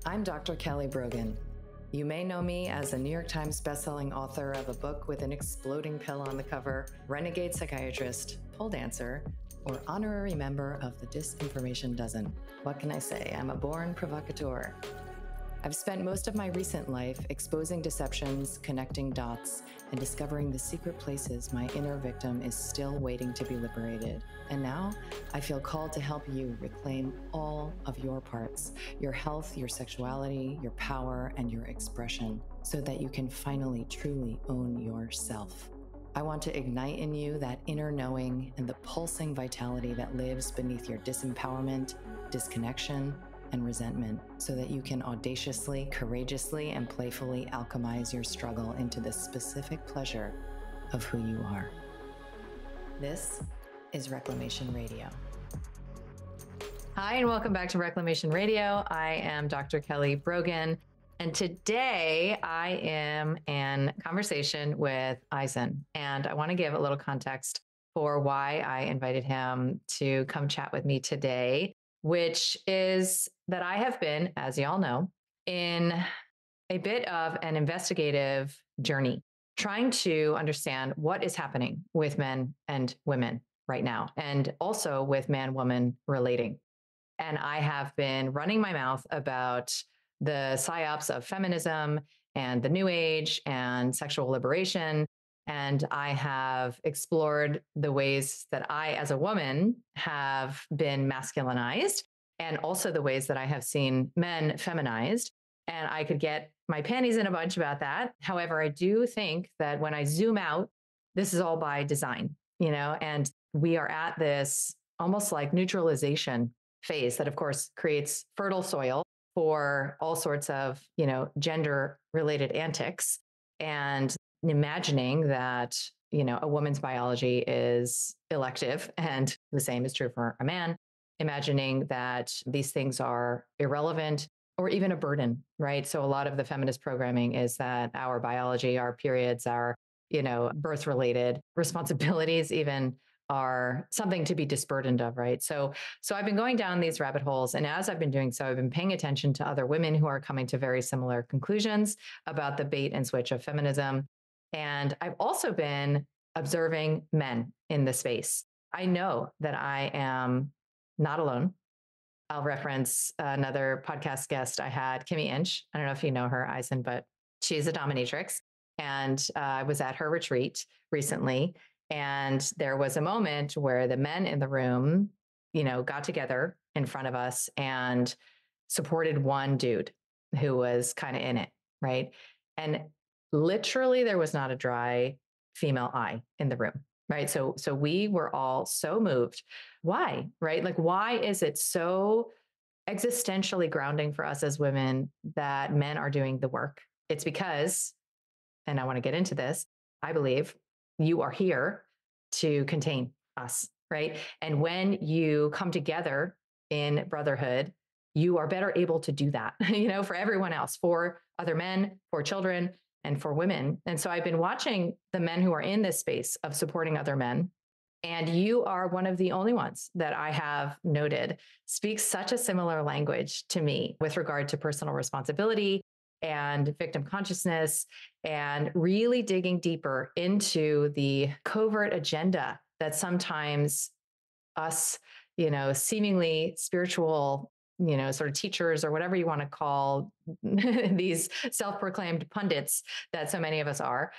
I'm Dr. Kelly Brogan. You may know me as a New York Times bestselling author of a book with an exploding pill on the cover, renegade psychiatrist, pole dancer, or honorary member of the Disinformation Dozen. What can I say? I'm a born provocateur. I've spent most of my recent life exposing deceptions, connecting dots, and discovering the secret places my inner victim is still waiting to be liberated. And now I feel called to help you reclaim all of your parts, your health, your sexuality, your power, and your expression, so that you can finally truly own yourself. I want to ignite in you that inner knowing and the pulsing vitality that lives beneath your disempowerment, disconnection, and resentment, so that you can audaciously, courageously, and playfully alchemize your struggle into the specific pleasure of who you are. This is Reclamation Radio. Hi, and welcome back to Reclamation Radio. I am Dr. Kelly Brogan, and today I am in conversation with Ihsan, and I want to give a little context for why I invited him to come chat with me today, which is that I have been, as you all know, in a bit of an investigative journey, trying to understand what is happening with men and women right now, and also with man-woman relating. And I have been running my mouth about the psyops of feminism and the new age and sexual liberation. And I have explored the ways that I, as a woman, have been masculinized, and also the ways that I have seen men feminized. And I could get my panties in a bunch about that. However, I do think that when I zoom out, this is all by design, and we are at this almost like neutralization phase that, of course, creates fertile soil for all sorts of, gender related antics, and imagining that, a woman's biology is elective and the same is true for a man, imagining that these things are irrelevant or even a burden, right? So a lot of the feminist programming is that our biology, our periods, our, birth related responsibilities even are something to be disburdened of, right? So I've been going down these rabbit holes, and as I've been doing so, I've been paying attention to other women who are coming to very similar conclusions about the bait and switch of feminism. And I've also been observing men in the space. I know that I am not alone. I'll reference another podcast guest I had, Kimmy Inch. I don't know if you know her, Ihsan, but she's a dominatrix. And I was at her retreat recently. And there was a moment where the men in the room, got together in front of us and supported one dude who was kind of in it, right? And literally there was not a dry female eye in the room, right? So we were all so moved. Why, right? Like, why is it so existentially grounding for us as women that men are doing the work? It's because, and I want to get into this, I believe you are here to contain us, right? And when you come together in brotherhood, you are better able to do that, for everyone else, for other men, for children, and for women. And so I've been watching the men who are in this space of supporting other men. And you are one of the only ones that I have noted speaks such a similar language to me with regard to personal responsibility and victim consciousness, and really digging deeper into the covert agenda that sometimes us, seemingly spiritual, sort of teachers or whatever you want to call these self-proclaimed pundits that so many of us are,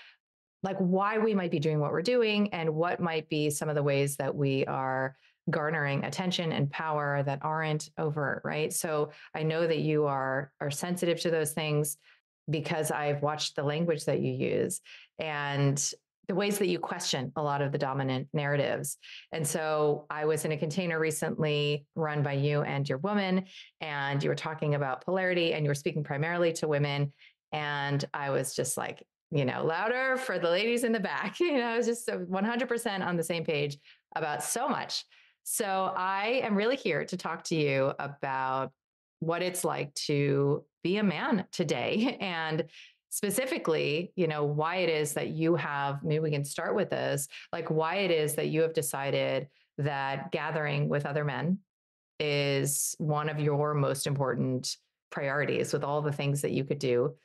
like why we might be doing what we're doing and what might be some of the ways that we are garnering attention and power that aren't overt, right? So I know that you are sensitive to those things because I've watched the language that you use and the ways that you question a lot of the dominant narratives. And so I was in a container recently run by you and your woman, and you were talking about polarity and you were speaking primarily to women. And I was just like, louder for the ladies in the back. I was just 100% on the same page about so much. So I am really here to talk to you about what it's like to be a man today, and specifically, why it is that you have, maybe we can start with this, like why it is that you have decided that gathering with other men is one of your most important priorities, with all the things that you could do,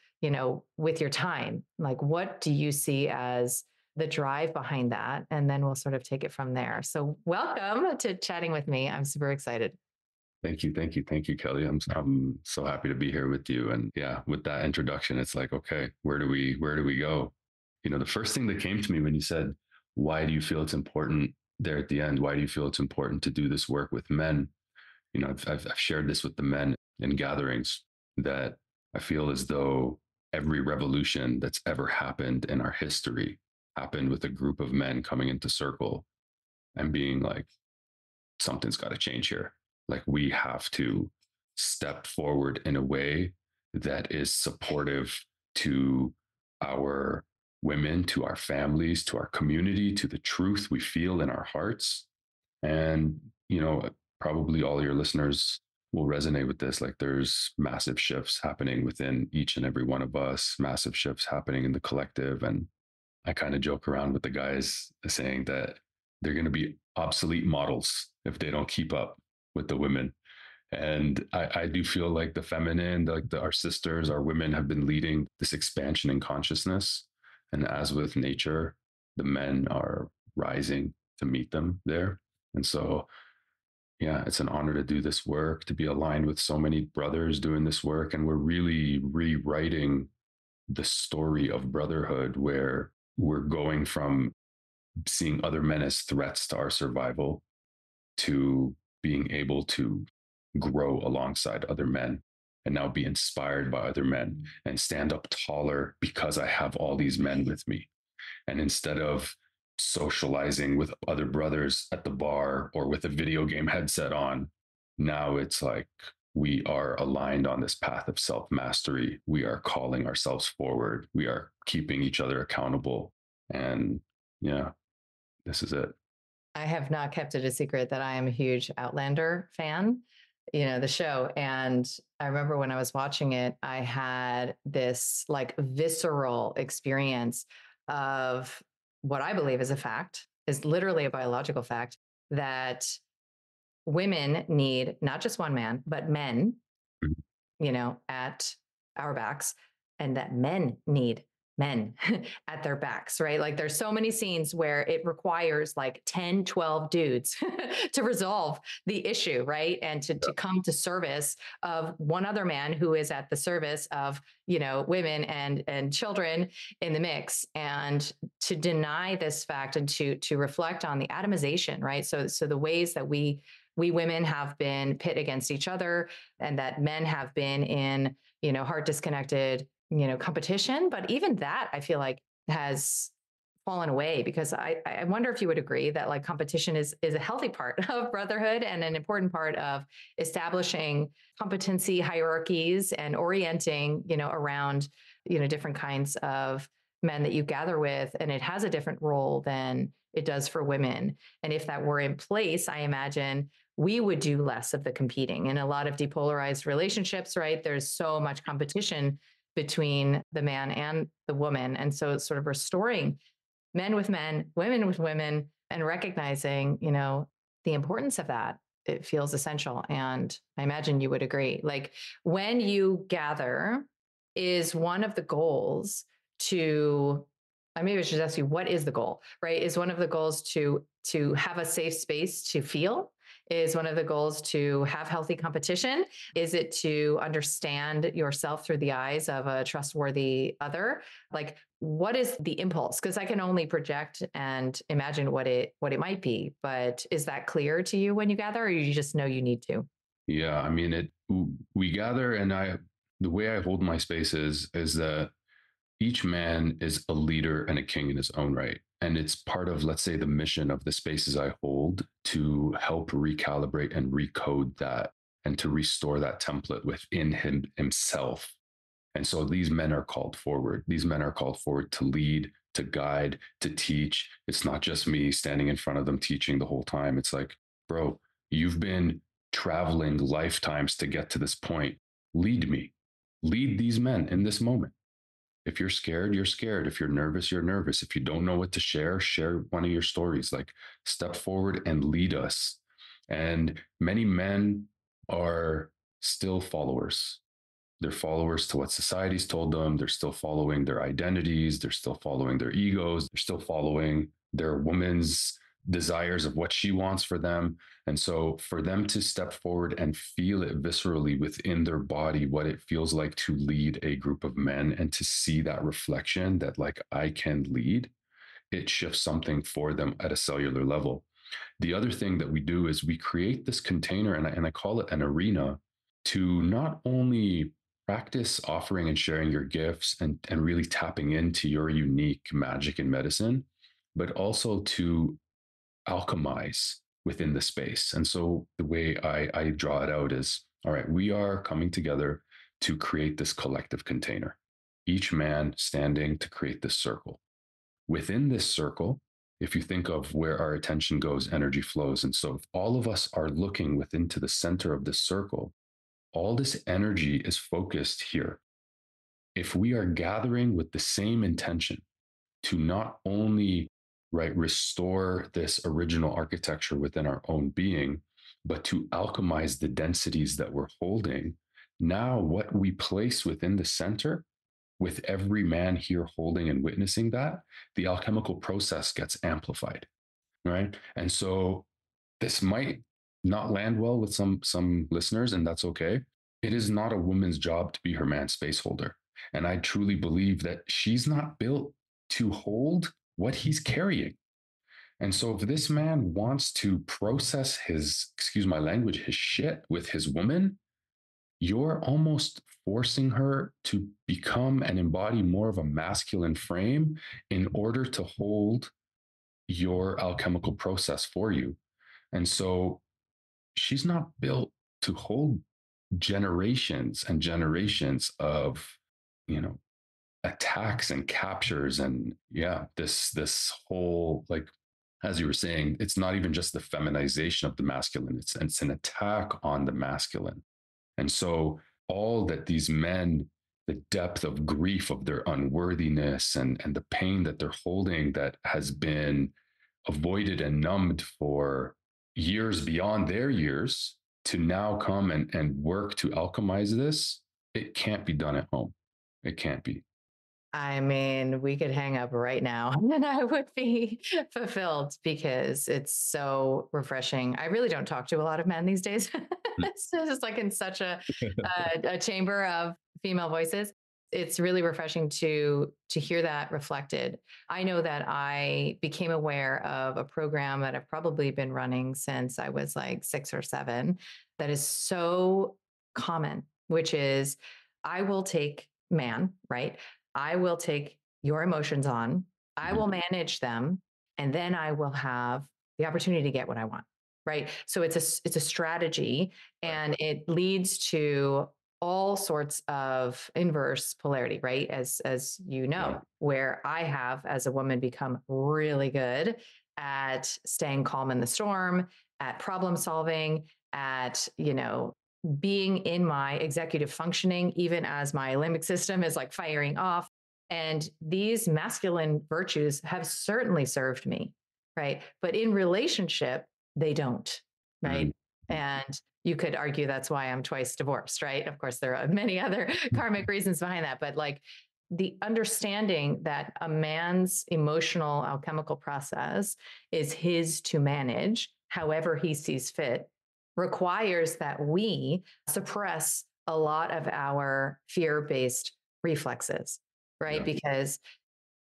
with your time. Like, what do you see as the drive behind that? And then we'll sort of take it from there. So welcome to chatting with me. I'm super excited. Thank you. Thank you. Thank you, Kelly. I'm so happy to be here with you. And yeah, with that introduction, it's like, okay, where do we go? The first thing that came to me when you said, why do you feel it's important there at the end? Why do you feel it's important to do this work with men? I've shared this with the men in gatherings, that I feel as though every revolution that's ever happened in our history happened with a group of men coming into circle and being like, something's got to change here. Like, we have to step forward in a way that is supportive to our women, to our families, to our community, to the truth we feel in our hearts. And, probably all your listeners will resonate with this. Like, there's massive shifts happening within each and every one of us, massive shifts happening in the collective. And I kind of joke around with the guys saying that they're going to be obsolete models if they don't keep up with the women. And I do feel like the feminine, our sisters, our women have been leading this expansion in consciousness. And as with nature, the men are rising to meet them there. And so, yeah, it's an honor to do this work, to be aligned with so many brothers doing this work. And we're really rewriting the story of brotherhood, where we're going from seeing other men as threats to our survival to being able to grow alongside other men and now be inspired by other men and stand up taller because I have all these men with me. And instead of socializing with other brothers at the bar or with a video game headset on, now it's like we are aligned on this path of self mastery. We are calling ourselves forward. We are keeping each other accountable. And yeah, this is it. I have not kept it a secret that I am a huge Outlander fan, the show. And I remember when I was watching it, I had this like visceral experience of what I believe is a fact, is literally a biological fact, that women need not just one man, but men, at our backs, and that men need men at their backs, right? Like, there's so many scenes where it requires like 10, 12 dudes to resolve the issue, right? And to come to service of one other man who is at the service of, women and children in the mix. And to deny this fact and to reflect on the atomization, right? So the ways that we women have been pit against each other, and that men have been in, heart disconnected, competition. But even that, I feel like, has fallen away, because I wonder if you would agree that like competition is a healthy part of brotherhood and an important part of establishing competency hierarchies and orienting, around, different kinds of men that you gather with. And it has a different role than it does for women. And if that were in place, I imagine we would do less of the competing. In a lot of depolarized relationships, right, there's so much competition between the man and the woman. And so it's sort of restoring men with men, women with women, and recognizing, the importance of that. It feels essential. And I imagine you would agree. Like, when you gather, is one of the goals to, maybe I should ask you, what is the goal, right? Is one of the goals to have a safe space to feel? Is one of the goals to have healthy competition? Is it to understand yourself through the eyes of a trustworthy other? Like, what is the impulse? Because I can only project and imagine what it might be. But is that clear to you when you gather, or you just know you need to? Yeah, I mean, we gather, and the way I hold my spaces is that each man is a leader and a king in his own right. And it's part of, let's say, the mission of the spaces I hold to help recalibrate and recode that, and to restore that template within himself. And so these men are called forward. These men are called forward to lead, to guide, to teach. It's not just me standing in front of them teaching the whole time. It's like, bro, you've been traveling lifetimes to get to this point. Lead me. Lead these men in this moment. If you're scared, you're scared. If you're nervous, you're nervous. If you don't know what to share one of your stories. Like, step forward and lead us. And many men are still followers. They're followers to what society's told them. They're still following their identities. They're still following their egos. They're still following their woman's desires of what she wants for them. And so for them to step forward and feel it viscerally within their body, what it feels like to lead a group of men and to see that reflection that, like, I can lead, it shifts something for them at a cellular level. The other thing that we do is we create this container, and I call it an arena, to not only practice offering and sharing your gifts and really tapping into your unique magic and medicine, but also to alchemize within the space. And so the way I draw it out is, all right, we are coming together to create this collective container, each man standing to create this circle. Within this circle, if you think of where our attention goes, energy flows. And so if all of us are looking within to the center of this circle, all this energy is focused here. If we are gathering with the same intention to not only, right, restore this original architecture within our own being, but to alchemize the densities that we're holding, now what we place within the center, with every man here holding and witnessing that, the alchemical process gets amplified, right? And so this might not land well with some listeners, and that's okay. It is not a woman's job to be her man's space holder. And I truly believe that she's not built to hold what he's carrying. And so if this man wants to process his, excuse my language, his shit with his woman, you're almost forcing her to become and embody more of a masculine frame in order to hold your alchemical process for you. And so she's not built to hold generations and generations of, you know, attacks and captures. And yeah, this whole, like, as you were saying, it's not even just the feminization of the masculine, it's an attack on the masculine. And so all that these men, the depth of grief of their unworthiness and the pain that they're holding that has been avoided and numbed for years beyond their years, to now come and work to alchemize this, it can't be done at home. It can't be. I mean, we could hang up right now and I would be fulfilled because it's so refreshing. I really don't talk to a lot of men these days. It's just like in such a chamber of female voices. It's really refreshing to hear that reflected. I know that I became aware of a program that I've probably been running since I was like 6 or 7 that is so common, which is I will take man, right? I will take your emotions on, I will manage them, and then I will have the opportunity to get what I want. Right. So it's a strategy and it leads to all sorts of inverse polarity, right? As you know, Yeah. where I have as a woman become really good at staying calm in the storm, at problem solving, at, being in my executive functioning, even as my limbic system is like firing off. And these masculine virtues have certainly served me, right? But in relationship, they don't, right? Mm-hmm. And you could argue that's why I'm twice divorced, right? Of course, there are many other karmic reasons behind that, but like the understanding that a man's emotional alchemical process is his to manage however he sees fit requires that we suppress a lot of our fear-based reflexes, right? Yeah. Because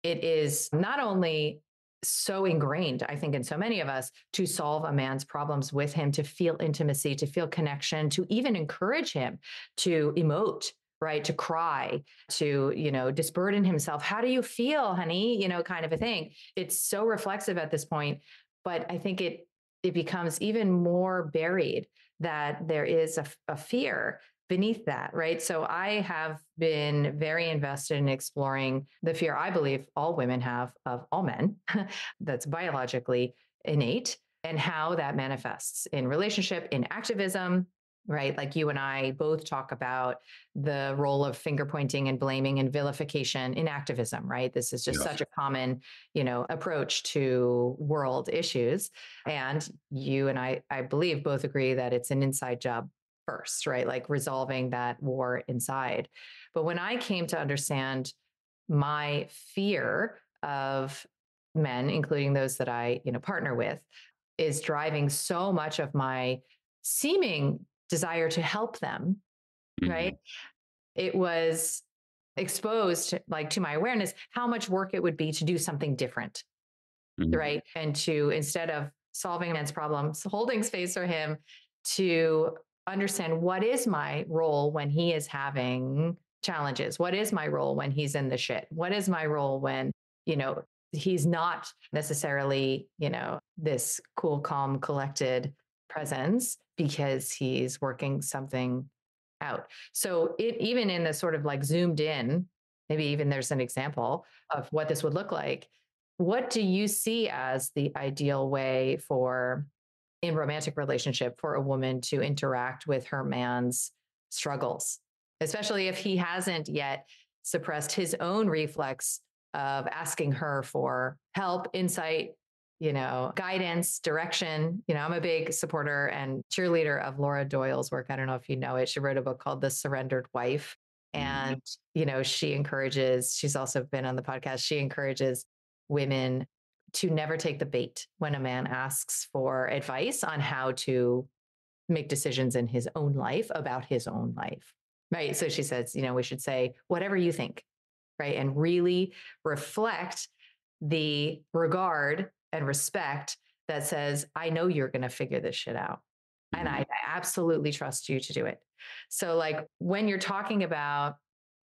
it is not only so ingrained, I think, in so many of us to solve a man's problems with him, to feel intimacy, to feel connection, to even encourage him to emote, right? To cry, to, disburden himself. How do you feel, honey? Kind of a thing. It's so reflexive at this point, but I think it becomes even more buried that there is a fear beneath that, right? So I have been very invested in exploring the fear I believe all women have of all men that's biologically innate and how that manifests in relationship, in activism, right? Like you and I both talk about the role of finger pointing and blaming and vilification in activism, right? This is just such a common, approach to world issues. And you and I believe both agree that it's an inside job first, right? Like resolving that war inside. But when I came to understand my fear of men, including those that I, partner with, is driving so much of my seeming desire to help them, right? Mhm. It was exposed like to my awareness how much work it would be to do something different, Mhm. right? And to, instead of solving a man's problems, holding space for him, to understand what is my role when he is having challenges, what is my role when he's in the shit, what is my role when, you know he's not necessarily, this cool, calm, collected presence because he's working something out. So it, even in the sort of like zoomed in, maybe even there's an example of what this would look like. What do you see as the ideal way for, in romantic relationship, for a woman to interact with her man's struggles, especially if he hasn't yet suppressed his own reflex of asking her for help, insight, guidance, direction. I'm a big supporter and cheerleader of Laura Doyle's work. I don't know if you know it. She wrote a book called The Surrendered Wife. Mhm. And, she encourages, she's also been on the podcast, she encourages women to never take the bait when a man asks for advice on how to make decisions in his own life about his own life. Right. So she says, we should say, whatever you think, right? And really reflect the regard and respect that says, I know you're going to figure this shit out. And Mhm. I absolutely trust you to do it. So, like, when you're talking about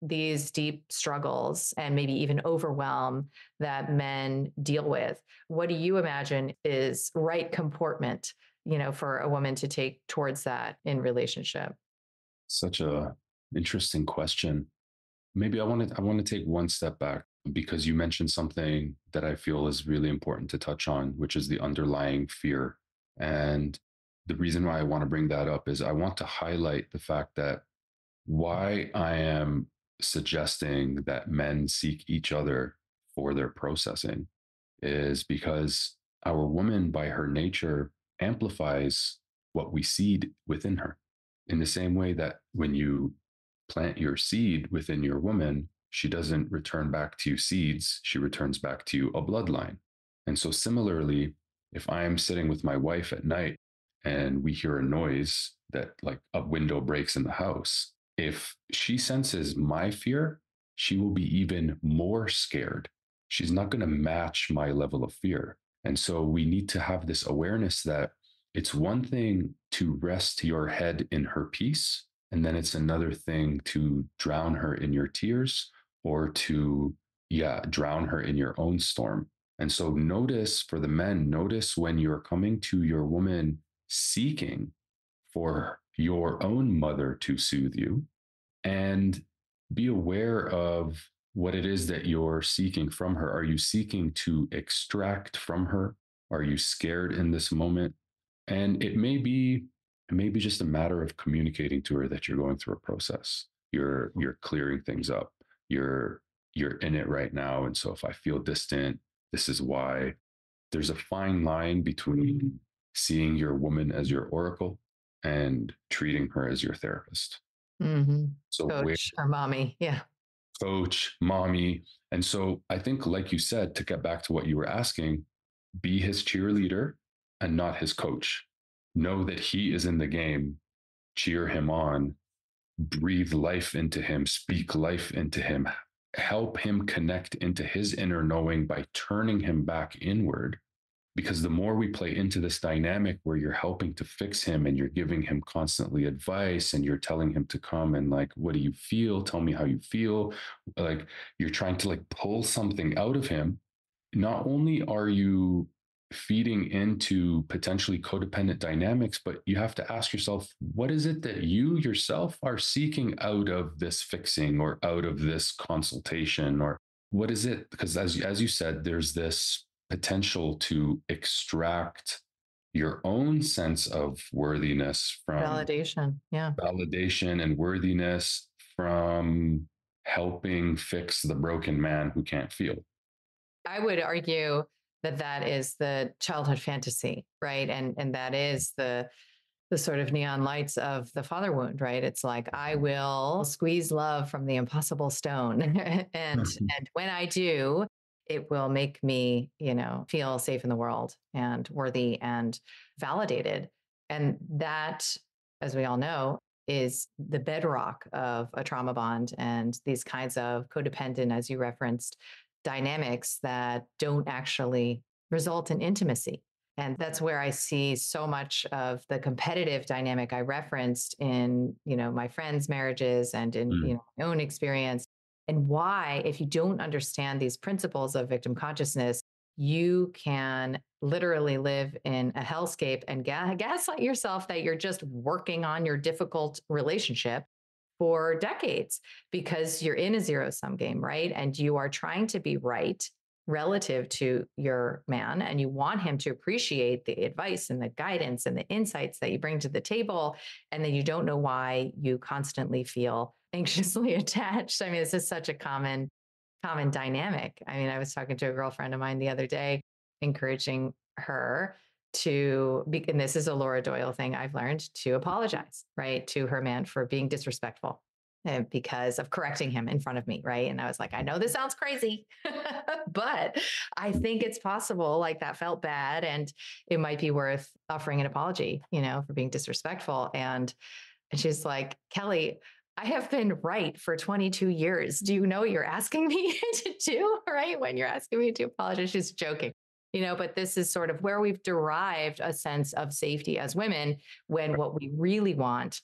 these deep struggles and maybe even overwhelm that men deal with, what do you imagine is right comportment, for a woman to take towards that in relationship? Such a interesting question. Maybe I want to take one step back because you mentioned something that I feel is really important to touch on, which is the underlying fear. And the reason why I want to bring that up is I want to highlight the fact that why I am suggesting that men seek each other for their processing is because our woman, by her nature, amplifies what we seed within her. In the same way that when you plant your seed within your woman, she doesn't return back to you seeds, she returns back to you a bloodline. And so, similarly, if I am sitting with my wife at night and we hear a noise that, like, a window breaks in the house, if she senses my fear, she will be even more scared. She's not going to match my level of fear. And so we need to have this awareness that it's one thing to rest your head in her peace, and then it's another thing to drown her in your tears or to, yeah, drown her in your own storm. And so notice, for the men, notice when you're coming to your woman seeking for your own mother to soothe you, and be aware of what it is that you're seeking from her. Are you seeking to extract from her? Are you scared in this moment? And it may be just a matter of communicating to her that you're going through a process. You're clearing things up. You're in it right now. And so if I feel distant, this is why. There's a fine line between seeing your woman as your oracle and treating her as your therapist. Mm-hmm. So where Coach or mommy. Yeah. coach, mommy. And so I think, like you said, to get back to what you were asking, be his cheerleader and not his coach. Know that he is in the game, cheer him on, breathe life into him, speak life into him, help him connect into his inner knowing by turning him back inward. Because the more we play into this dynamic where you're helping to fix him and you're giving him constantly advice and you're telling him to come and, like, what do you feel? Tell me how you feel. Like, you're trying to, like, pull something out of him. Not only are you feeding into potentially codependent dynamics, but you have to ask yourself, what is it that you yourself are seeking out of this fixing or out of this consultation? Or what is it? Because as you said, there's this potential to extract your own sense of worthiness from Validation. Yeah. validation and worthiness from helping fix the broken man who can't feel. I would argue that that is the childhood fantasy, right? And that is the the sort of neon lights of the father wound, right? It's like, I will squeeze love from the impossible stone. And when I do, it will make me, feel safe in the world and worthy and validated. And that, as we all know, is the bedrock of a trauma bond and these kinds of codependent, as you referenced, dynamics that don't actually result in intimacy. And that's where I see so much of the competitive dynamic I referenced in, my friends' marriages and in, my own experience. And why, if you don't understand these principles of victim consciousness, you can literally live in a hellscape and gaslight yourself that you're just working on your difficult relationship for decades because you're in a zero sum game, right? And you are trying to be right relative to your man, and you want him to appreciate the advice and the guidance and the insights that you bring to the table. And then you don't know why you constantly feel anxiously attached. I mean, this is such a common dynamic. I mean, I was talking to a girlfriend of mine the other day, encouraging her to be, and this is a Laura Doyle thing I've learned, to apologize, right, to her man for being disrespectful because of correcting him in front of me, right? And I was like, I know this sounds crazy, but I think it's possible. Like, that felt bad, and it might be worth offering an apology, for being disrespectful. And she's like, Kelly, I have been right for 22 years. Do you know what you're asking me to do? Right? When you're asking me to apologize, she's joking, but this is sort of where we've derived a sense of safety as women, when what we really want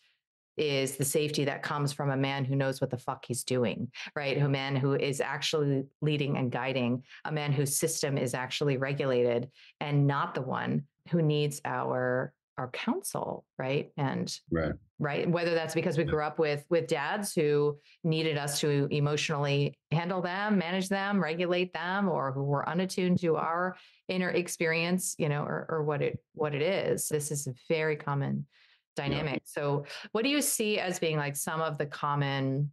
is the safety that comes from a man who knows what the fuck he's doing, right? A man who is actually leading and guiding, a man whose system is actually regulated, and not the one who needs our counsel, right? And right, whether that's because we grew up with dads who needed us to emotionally handle them, manage them, regulate them, or who were unattuned to our inner experience, or what it is. This is a very common dynamic. Yeah. So what do you see as being like some of the common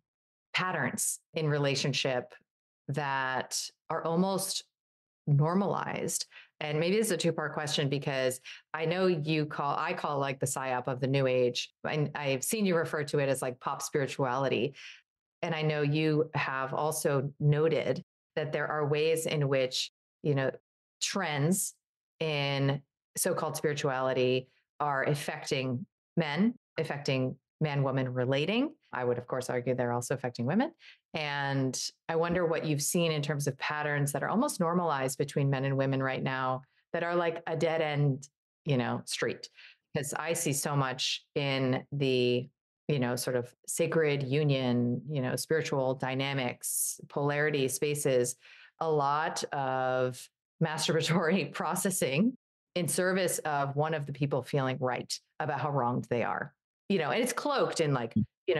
patterns in relationship that are almost normalized? And maybe this is a two-part question, because I know I call like the psyop of the new age. And I've seen you refer to it as like pop spirituality. And I know you have also noted that there are ways in which, trends in so-called spirituality are affecting men, affecting man-woman relating. I would, of course, argue they're also affecting women. And I wonder what you've seen in terms of patterns that are almost normalized between men and women right now that are like a dead end, street. Because I see so much in the, sort of sacred union, spiritual dynamics, polarity spaces, a lot of masturbatory processing in service of one of the people feeling right about how wronged they are, and it's cloaked in like,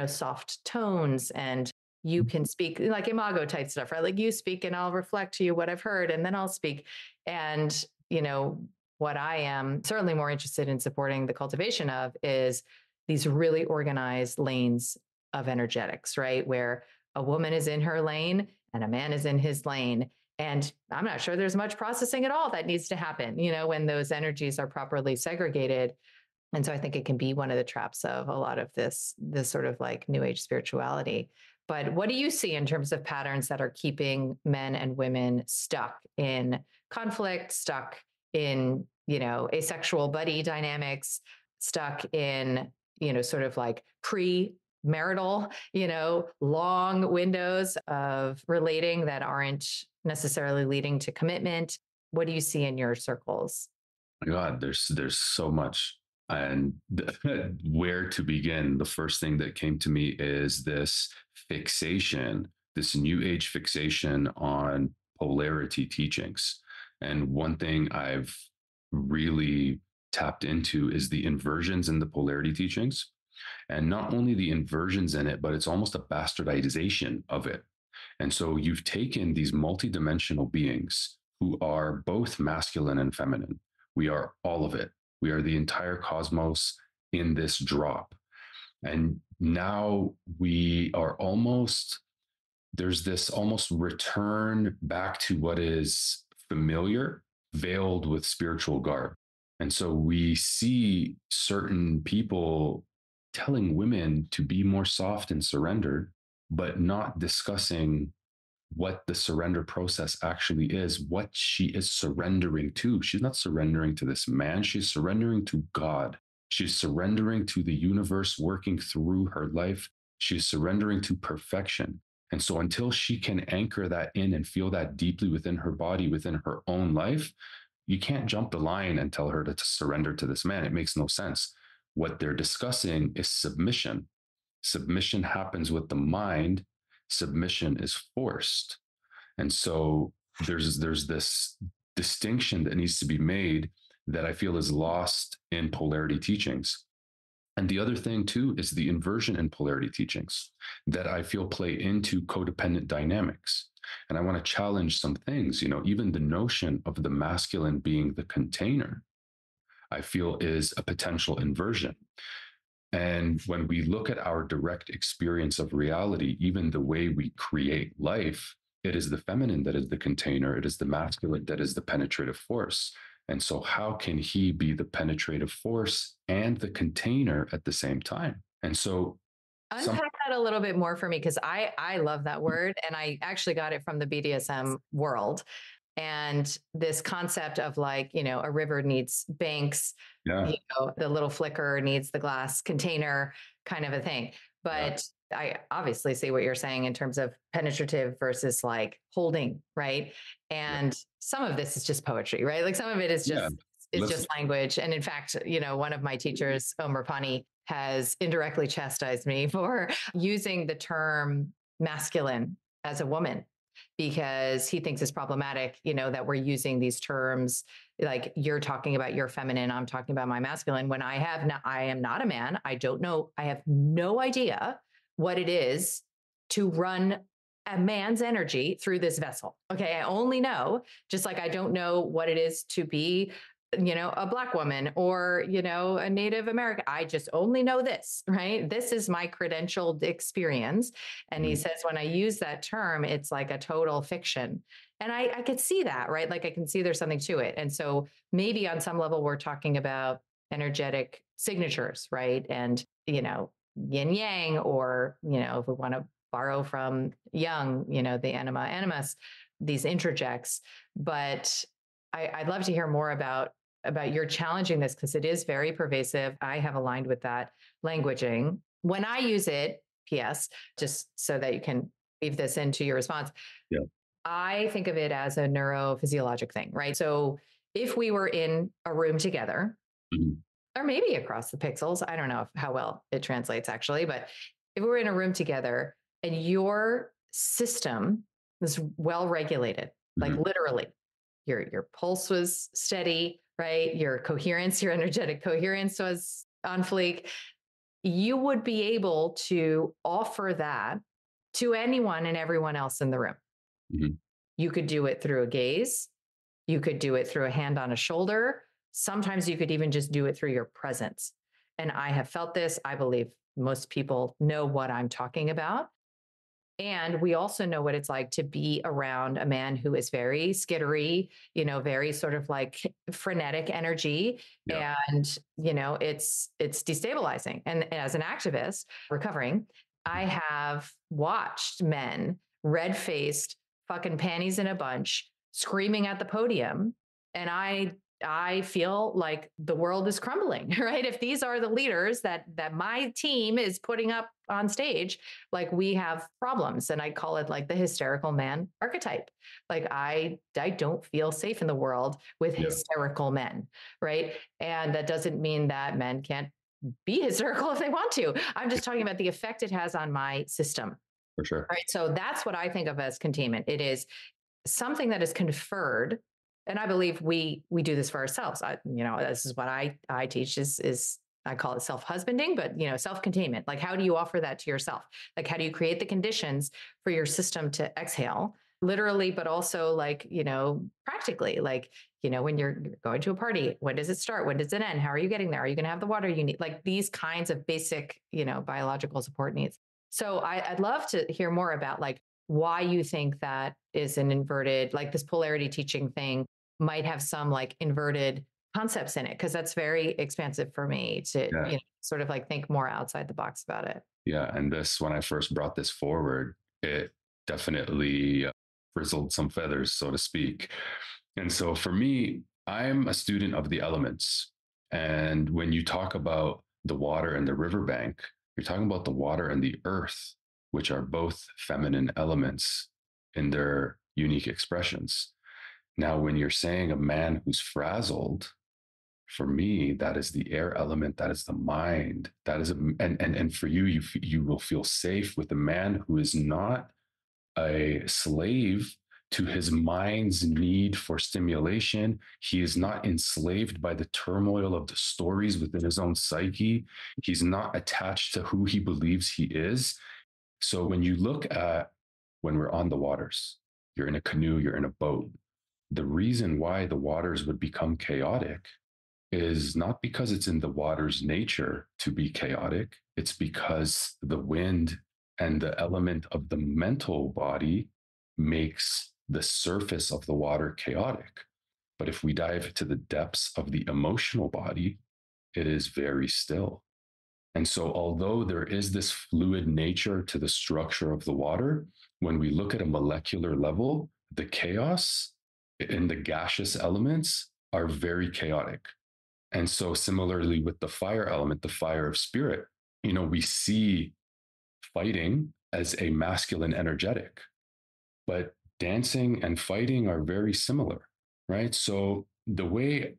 soft tones, and you can speak like imago type stuff, right? Like, you speak and I'll reflect to you what I've heard, and then I'll speak. And, what I am certainly more interested in supporting the cultivation of is these really organized lanes of energetics, right? Where a woman is in her lane and a man is in his lane. And I'm not sure there's much processing at all that needs to happen, when those energies are properly segregated. And so I think it can be one of the traps of a lot of this sort of like new age spirituality. But what do you see in terms of patterns that are keeping men and women stuck in conflict, stuck in, asexual buddy dynamics, stuck in, sort of like pre-marital, long windows of relating that aren't necessarily leading to commitment? What do you see in your circles? My God, there's so much. And where to begin? The first thing that came to me is this fixation, this new age fixation on polarity teachings. And one thing I've really tapped into is the inversions in the polarity teachings. And not only the inversions in it, but it's almost a bastardization of it. And so you've taken these multidimensional beings who are both masculine and feminine. We are all of it. We are the entire cosmos in this drop. And now we are there's this almost return back to what is familiar, veiled with spiritual garb. And so we see certain people telling women to be more soft and surrender, but not discussing what the surrender process actually is, what she is surrendering to. She's not surrendering to this man, she's surrendering to God. She's surrendering to the universe working through her life. She's surrendering to perfection. And so, until she can anchor that in and feel that deeply within her body, within her own life, you can't jump the line and tell her to surrender to this man. It makes no sense. What they're discussing is submission. Submission happens with the mind, submission is forced. And so there's this distinction that needs to be made that I feel is lost in polarity teachings. And the other thing too is the inversion in polarity teachings that I feel play into codependent dynamics. And I want to challenge some things, even the notion of the masculine being the container, I feel is a potential inversion. And when we look at our direct experience of reality, even the way we create life, it is the feminine that is the container, it is the masculine that is the penetrative force. And so, how can he be the penetrative force and the container at the same time? And so, Unpack that a little bit more for me, because I love that word, and I actually got it from the BDSM world. And this concept of like, a river needs banks, yeah, the little flicker needs the glass container kind of a thing. But yeah. I obviously see what you're saying in terms of penetrative versus like holding, right? And some of this is just poetry, right? Like some of it is just just language. And in fact, one of my teachers, Omer Pani, has indirectly chastised me for using the term masculine as a woman, because he thinks it's problematic, that we're using these terms, like you're talking about your feminine, I'm talking about my masculine, when I am not a man. I don't know. I have no idea what it is to run a man's energy through this vessel. Okay. I only know, just like I don't know what it is to be a Black woman or, a Native American. I just only know this, right? This is my credentialed experience. And he says, when I use that term, it's like a total fiction. And I could see that, right? Like I can see there's something to it. And so maybe on some level, we're talking about energetic signatures, right? And, yin yang, or, if we want to borrow from Jung, the anima animus, these interjects. But I'd love to hear more about your challenging this, because it is very pervasive. I have aligned with that languaging. When I use it, PS, just so that you can weave this into your response, I think of it as a neurophysiologic thing, right? So if we were in a room together, or maybe across the pixels, I don't know how well it translates actually, but if we were in a room together and your system was well regulated, like literally, your pulse was steady, right? Your coherence, your energetic coherence was on fleek. You would be able to offer that to anyone and everyone else in the room. You could do it through a gaze. You could do it through a hand on a shoulder. Sometimes you could even just do it through your presence. And I have felt this. I believe most people know what I'm talking about. And we also know what it's like to be around a man who is very skittery, very sort of like frenetic energy. And, it's destabilizing. And as an activist recovering, I have watched men red-faced, fucking panties in a bunch, screaming at the podium. And I feel like the world is crumbling, right? If these are the leaders that my team is putting up on stage, like we have problems. And I call it like the hysterical man archetype. Like I don't feel safe in the world with hysterical men, right? And that doesn't mean that men can't be hysterical if they want to. I'm just talking about the effect it has on my system. For sure. Right. So that's what I think of as containment. It is something that is conferred. And I believe we do this for ourselves. This is what I teach is I call it self-husbanding, but self-containment. Like, how do you offer that to yourself? Like, how do you create the conditions for your system to exhale, literally, but also like, practically, like, when you're going to a party, when does it start? When does it end? How are you getting there? Are you going to have the water you need? Like these kinds of basic, biological support needs. So I'd love to hear more about like why you think that is an inverted, like this polarity teaching thing might have some like inverted concepts in it, because that's very expansive for me to sort of like think more outside the box about it. Yeah. And when I first brought this forward, it definitely frizzled some feathers, so to speak. And so for me, I'm a student of the elements. And when you talk about the water and the riverbank, you're talking about the water and the earth, which are both feminine elements in their unique expressions. Now, when you're saying a man who's frazzled, for me, that is the air element, that is the mind, that is and for you, you will feel safe with a man who is not a slave to his mind's need for stimulation. He is not enslaved by the turmoil of the stories within his own psyche. He's not attached to who he believes he is. So when you look at when we're on the waters, you're in a canoe, you're in a boat. The reason why the waters would become chaotic is not because it's in the water's nature to be chaotic. It's because the wind and the element of the mental body makes the surface of the water chaotic. But if we dive to the depths of the emotional body, it is very still. And so, although there is this fluid nature to the structure of the water, when we look at a molecular level, the chaos in the gaseous elements are very chaotic. And so, similarly with the fire element, the fire of spirit, we see fighting as a masculine energetic, but dancing and fighting are very similar, right? So, the way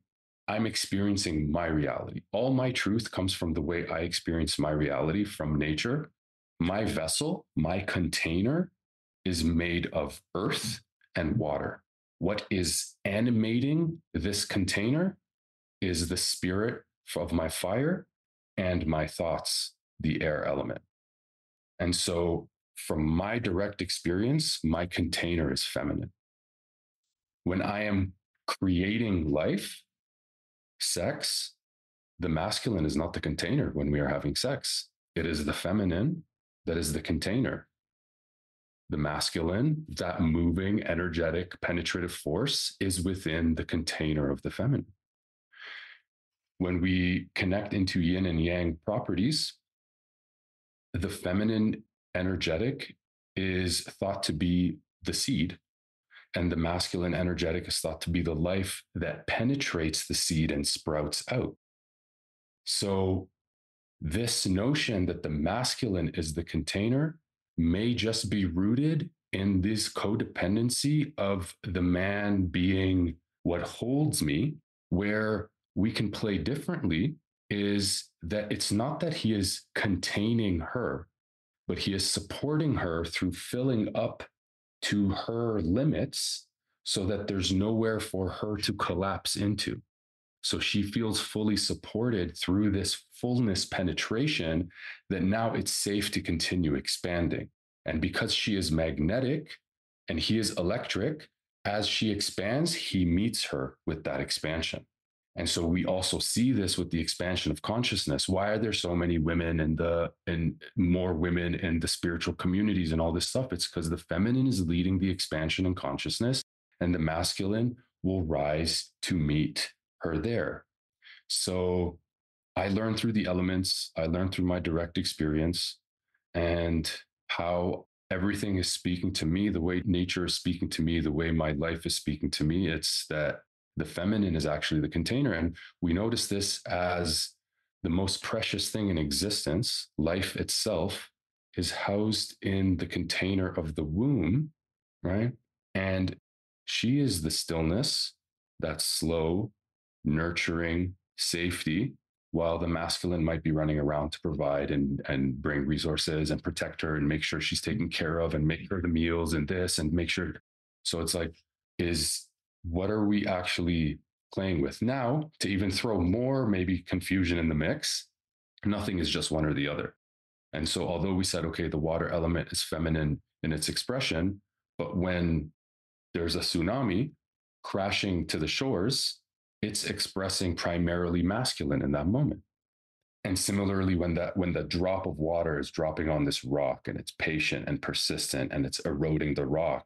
I'm experiencing my reality, all my truth comes from the way I experience my reality from nature. My vessel, my container is made of earth and water. What is animating this container is the spirit of my fire and my thoughts, the air element. And so, from my direct experience, my container is feminine. When I am creating life, sex, the masculine is not the container when we are having sex. It is the feminine that is the container. The masculine, that moving, energetic, penetrative force, is within the container of the feminine. When we connect into yin and yang properties, the feminine energetic is thought to be the seed, and the masculine energetic is thought to be the life that penetrates the seed and sprouts out. So, this notion that the masculine is the container may just be rooted in this codependency of the man being what holds me, where we can play differently is that it's not that he is containing her, but he is supporting her through filling up to her limits so that there's nowhere for her to collapse into. So she feels fully supported through this fullness penetration that now it's safe to continue expanding. And because she is magnetic and he is electric, as she expands, he meets her with that expansion. And so we also see this with the expansion of consciousness. Why are there so many women and more women in the spiritual communities and all this stuff? It's because the feminine is leading the expansion in consciousness, and the masculine will rise to meet her there. So I learned through the elements, I learned through my direct experience and how everything is speaking to me, the way nature is speaking to me, the way my life is speaking to me. It's that the feminine is actually the container. And we notice this as the most precious thing in existence. Life itself is housed in the container of the womb, right? And she is the stillness, that slow, nurturing safety, while the masculine might be running around to provide and bring resources and protect her and make sure she's taken care of and make her the meals and this and make sure. So it's like, what are we actually playing with now? To even throw more maybe confusion in the mix, nothing is just one or the other. And so although we said, okay, the water element is feminine in its expression, but when there's a tsunami crashing to the shores, it's expressing primarily masculine in that moment. And similarly, when the drop of water is dropping on this rock and it's patient and persistent and it's eroding the rock,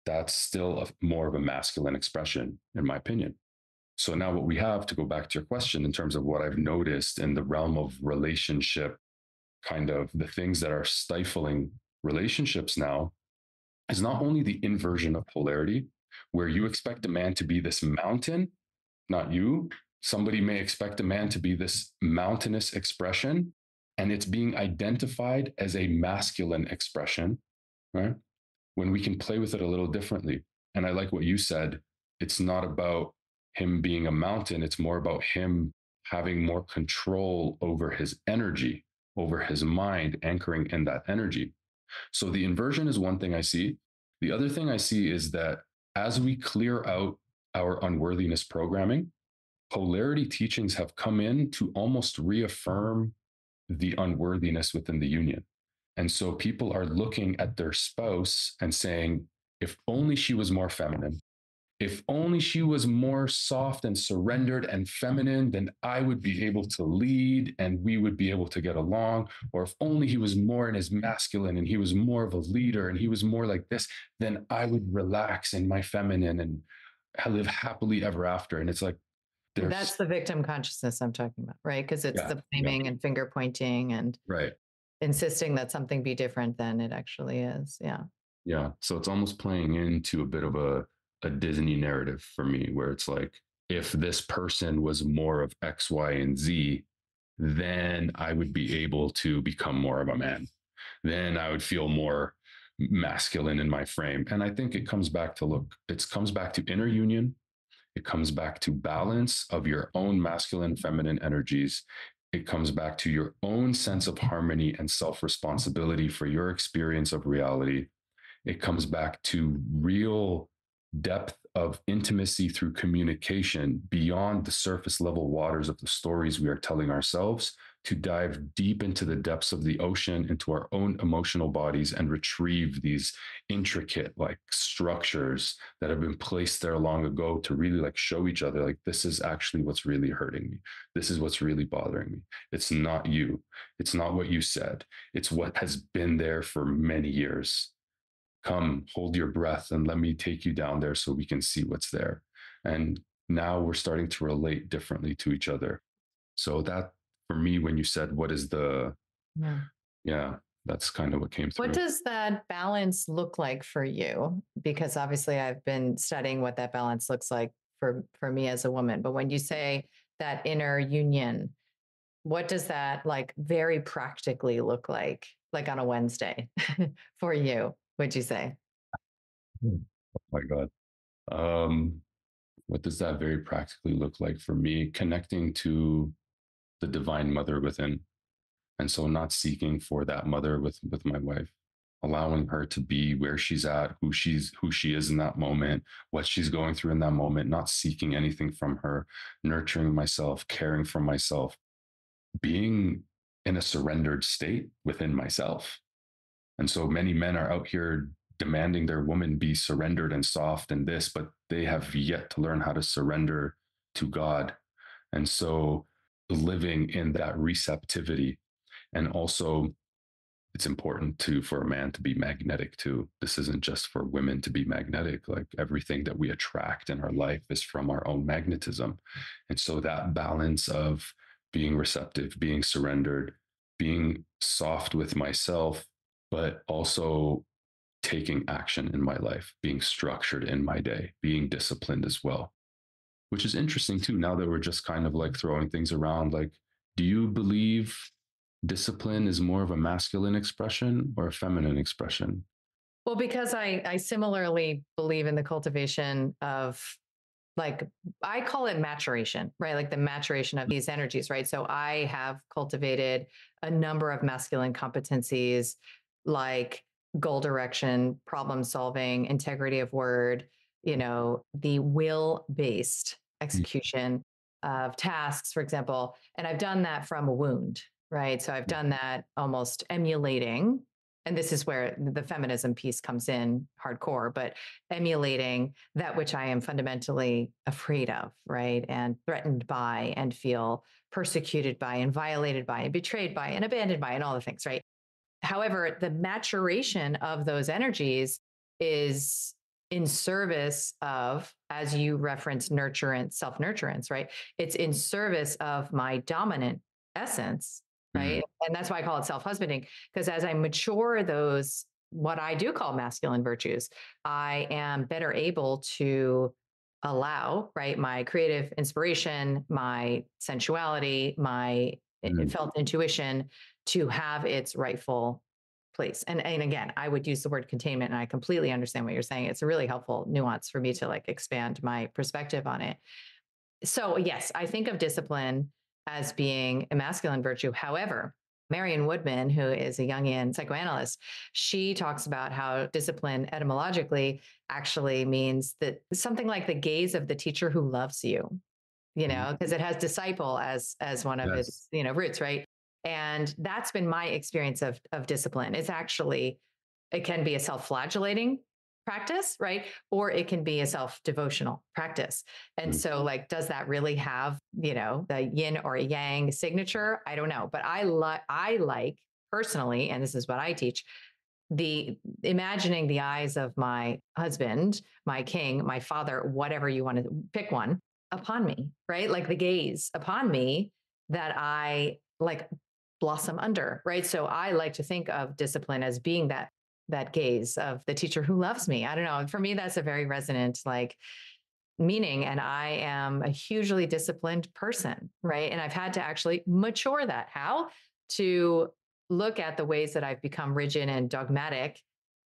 that's still more of a masculine expression, in my opinion. So now what we have, to go back to your question in terms of what I've noticed in the realm of relationship, kind of the things that are stifling relationships now, is not only the inversion of polarity, where you expect a man to be this mountain, not you. Somebody may expect a man to be this mountainous expression, and it's being identified as a masculine expression, right? When we can play with it a little differently. And I like what you said. It's not about him being a mountain, it's more about him having more control over his energy, over his mind, anchoring in that energy. So the inversion is one thing I see. The other thing I see is that as we clear out our unworthiness programming, polarity teachings have come in to almost reaffirm the unworthiness within the union. And so people are looking at their spouse and saying, if only she was more feminine, if only she was more soft and surrendered and feminine, then I would be able to lead and we would be able to get along. Or if only he was more in his masculine and he was more of a leader and he was more like this, then I would relax in my feminine and live happily ever after. And it's like, That's the victim consciousness I'm talking about, right? Because it's the yeah, blaming and finger pointing and right. insisting that something be different than it actually is. Yeah. Yeah. So it's almost playing into a bit of a Disney narrative for me, where it's like, if this person was more of X, Y, and Z, then I would be able to become more of a man. Then I would feel more masculine in my frame. And I think it comes back to it comes back to inner union. It comes back to balance of your own masculine, feminine energies. It comes back to your own sense of harmony and self responsibility for your experience of reality. It comes back to real depth of intimacy through communication beyond the surface level waters of the stories we are telling ourselves, to dive deep into the depths of the ocean, into our own emotional bodies, and retrieve these intricate like structures that have been placed there long ago to really like show each other, like, this is actually what's really hurting me. This is what's really bothering me. It's not you. It's not what you said. It's what has been there for many years. Come, hold your breath and let me take you down there so we can see what's there. And now we're starting to relate differently to each other. So that, for me, when you said, what is the, yeah, that's kind of what came through. What does that balance look like for you? Because obviously I've been studying what that balance looks like for me as a woman. But when you say that inner union, what does that like very practically look like on a Wednesday for you, would you say? Oh my God. What does that very practically look like for me? Connecting to the divine mother within. And so not seeking for that mother with my wife, allowing her to be where she's at, who she is in that moment, what she's going through in that moment, not seeking anything from her, nurturing myself, caring for myself, being in a surrendered state within myself. And so many men are out here demanding their woman be surrendered and soft and this, but they have yet to learn how to surrender to God. And so living in that receptivity. And also, it's important for a man to be magnetic too. This isn't just for women to be magnetic. Like, everything that we attract in our life is from our own magnetism. And so that balance of being receptive, being surrendered, being soft with myself, but also taking action in my life, being structured in my day, being disciplined as well, which is interesting too. Now that we're just kind of like throwing things around, like, do you believe discipline is more of a masculine expression or a feminine expression? Well, because I similarly believe in the cultivation of, like, I call it maturation, right? Like the maturation of these energies, right? So I have cultivated a number of masculine competencies like goal direction, problem solving, integrity of word, the will based execution of tasks, for example. And I've done that from a wound, right? So I've done that almost emulating. And this is where the feminism piece comes in hardcore, but emulating that which I am fundamentally afraid of, right? And threatened by, and feel persecuted by, and violated by, and betrayed by, and abandoned by, and all the things, right? However, the maturation of those energies is in service of, as you reference, nurturance, self-nurturance, right? It's in service of my dominant essence, right? And that's why I call it self-husbanding, because as I mature those, what I do call masculine virtues, I am better able to allow, right, my creative inspiration, my sensuality, my felt intuition to have its rightful place. And again, I would use the word containment, and I completely understand what you're saying. It's a really helpful nuance for me to like expand my perspective on it. So yes, I think of discipline as being a masculine virtue. However, Marion Woodman, who is a Jungian psychoanalyst, she talks about how discipline etymologically actually means that something like the gaze of the teacher who loves you, because it has disciple as one of its, roots, right? And that's been my experience of discipline. It's actually, it can be a self-flagellating practice, right? Or it can be a self-devotional practice. And so like, does that really have, the yin or yang signature? I don't know. But I like personally, and this is what I teach, the imagining the eyes of my husband, my king, my father, whatever you want to pick one, upon me, right? Like the gaze upon me that I like blossom under, right? So I like to think of discipline as being that gaze of the teacher who loves me. I don't know. For me, that's a very resonant like meaning. And I am a hugely disciplined person, right? And I've had to actually mature that. How? To look at the ways that I've become rigid and dogmatic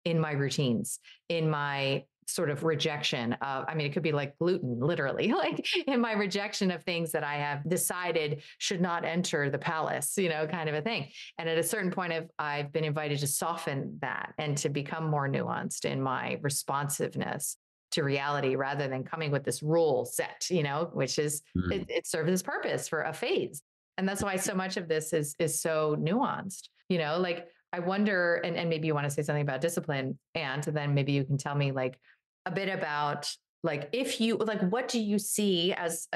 in my routines, in my sort of rejection of, I mean, it could be like gluten, literally, like in my rejection of things that I have decided should not enter the palace, kind of a thing. And at a certain point I've been invited to soften that and to become more nuanced in my responsiveness to reality rather than coming with this rule set, which is, it serves its purpose for a phase. And that's why so much of this is so nuanced, like I wonder, and maybe you want to say something about discipline, and then maybe you can tell me like a bit about like, if you like, what do you see as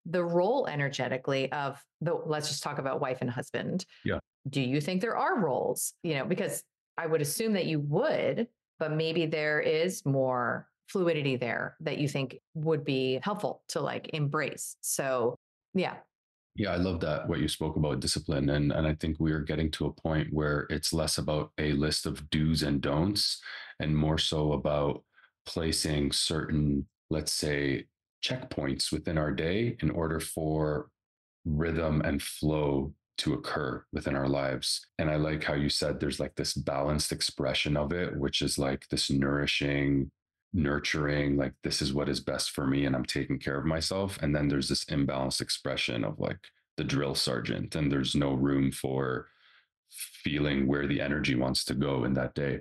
the role energetically of let's just talk about wife and husband. Yeah. Do you think there are roles, because I would assume that you would, but maybe there is more fluidity there that you think would be helpful to like embrace. So yeah. Yeah, I love that what you spoke about discipline. And I think we are getting to a point where it's less about a list of do's and don'ts and more so about placing certain, let's say, checkpoints within our day in order for rhythm and flow to occur within our lives. And I like how you said there's like this balanced expression of it, which is like this nourishing, nurturing, like this is what is best for me and I'm taking care of myself. And then there's this imbalanced expression of like the drill sergeant, and there's no room for feeling where the energy wants to go in that day.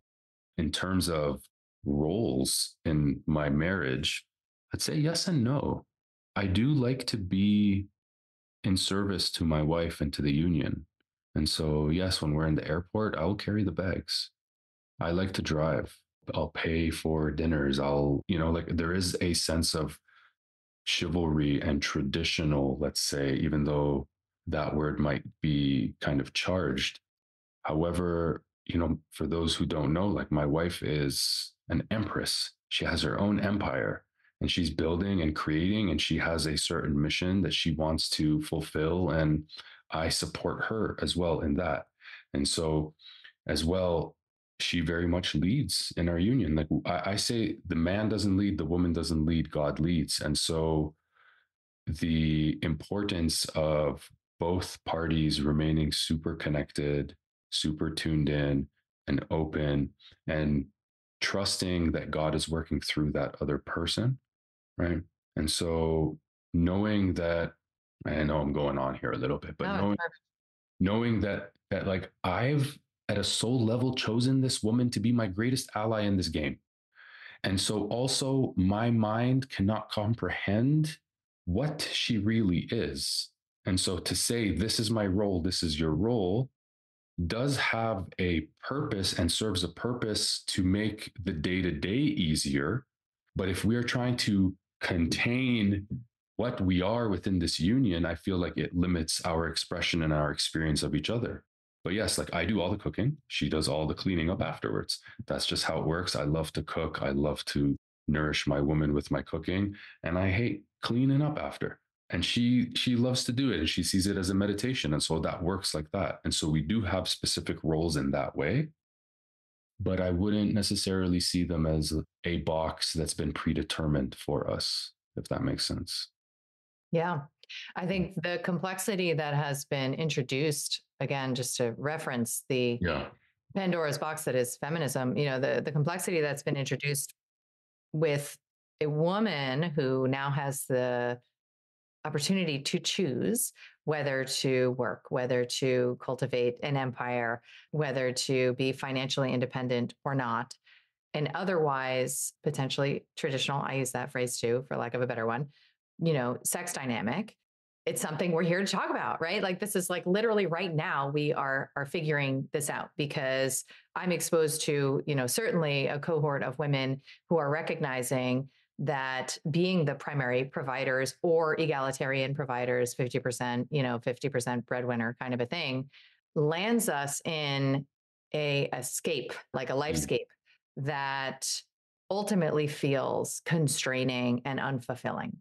In terms of roles in my marriage, I'd say yes and no. I do like to be in service to my wife and to the union. And so, yes, when we're in the airport, I'll carry the bags. I like to drive. I'll pay for dinners. Like there is a sense of chivalry and traditional, let's say, even though that word might be kind of charged. However, for those who don't know, like my wife is an empress. She has her own empire and she's building and creating, and she has a certain mission that she wants to fulfill. And I support her as well in that. And so, as well, she very much leads in our union. Like I say, the man doesn't lead, the woman doesn't lead, God leads. And so, the importance of both parties remaining super connected, super tuned in, and open, and trusting that God is working through that other person, right? And so knowing that, I know I'm going on here a little bit, but knowing that like I've at a soul level chosen this woman to be my greatest ally in this game. And so also my mind cannot comprehend what she really is. And so to say, this is my role, this is your role, does have a purpose and serves a purpose to make the day to day easier. But if we are trying to contain what we are within this union, I feel like it limits our expression and our experience of each other. But yes, like I do all the cooking. She does all the cleaning up afterwards. That's just how it works. I love to cook. I love to nourish my woman with my cooking, and I hate cleaning up after. And she loves to do it, and she sees it as a meditation, and so that works like that. And so we do have specific roles in that way, but I wouldn't necessarily see them as a box that's been predetermined for us, if that makes sense. Yeah. I think the complexity that has been introduced, again, just to reference the Yeah. Pandora's box that is feminism, the complexity that's been introduced with a woman who now has the opportunity to choose whether to work, whether to cultivate an empire, whether to be financially independent or not, and otherwise potentially traditional, I use that phrase too, for lack of a better one, sex dynamic. It's something we're here to talk about, right? Like this is like literally right now we are figuring this out because I'm exposed to, certainly a cohort of women who are recognizing that being the primary providers or egalitarian providers, 50%, 50% breadwinner kind of a thing, lands us in a escape, like a lifescape that ultimately feels constraining and unfulfilling.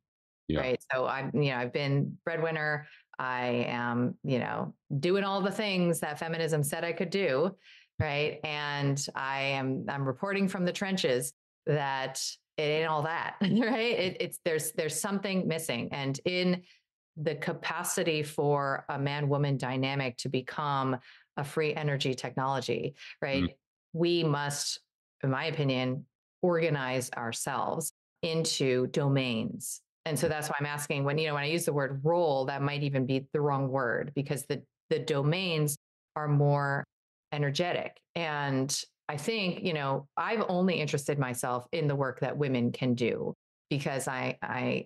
Yeah. Right. So I've been breadwinner. I am, doing all the things that feminism said I could do. Right. And I'm reporting from the trenches that it ain't all that. Right. There's something missing. And in the capacity for a man woman dynamic to become a free energy technology, right? We must, in my opinion, organize ourselves into domains. And so that's why I'm asking when I use the word role, that might even be the wrong word because the domains are more energetic. And I think, I've only interested myself in the work that women can do because I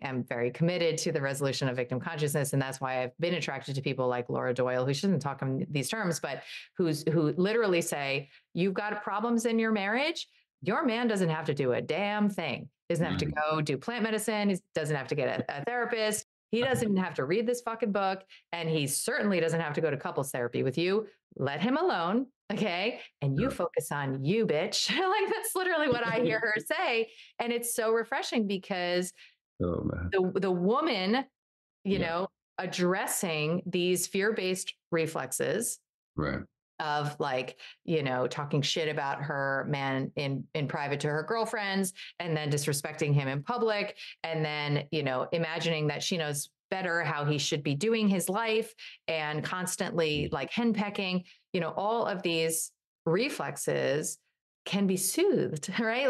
am very committed to the resolution of victim consciousness. And that's why I've been attracted to people like Laura Doyle, who shouldn't talk in these terms, but who literally say, you've got problems in your marriage. Your man doesn't have to do a damn thing. He doesn't have to go do plant medicine. He doesn't have to get a therapist. He doesn't have to read this fucking book. And he certainly doesn't have to go to couples therapy with you. Let him alone. Okay. And you focus on you, bitch. Like that's literally what I hear her say. And it's so refreshing because the woman, addressing these fear-based reflexes. Right. Of like, talking shit about her man in private to her girlfriends and then disrespecting him in public. And then, imagining that she knows better how he should be doing his life and constantly like henpecking, all of these reflexes can be soothed, right?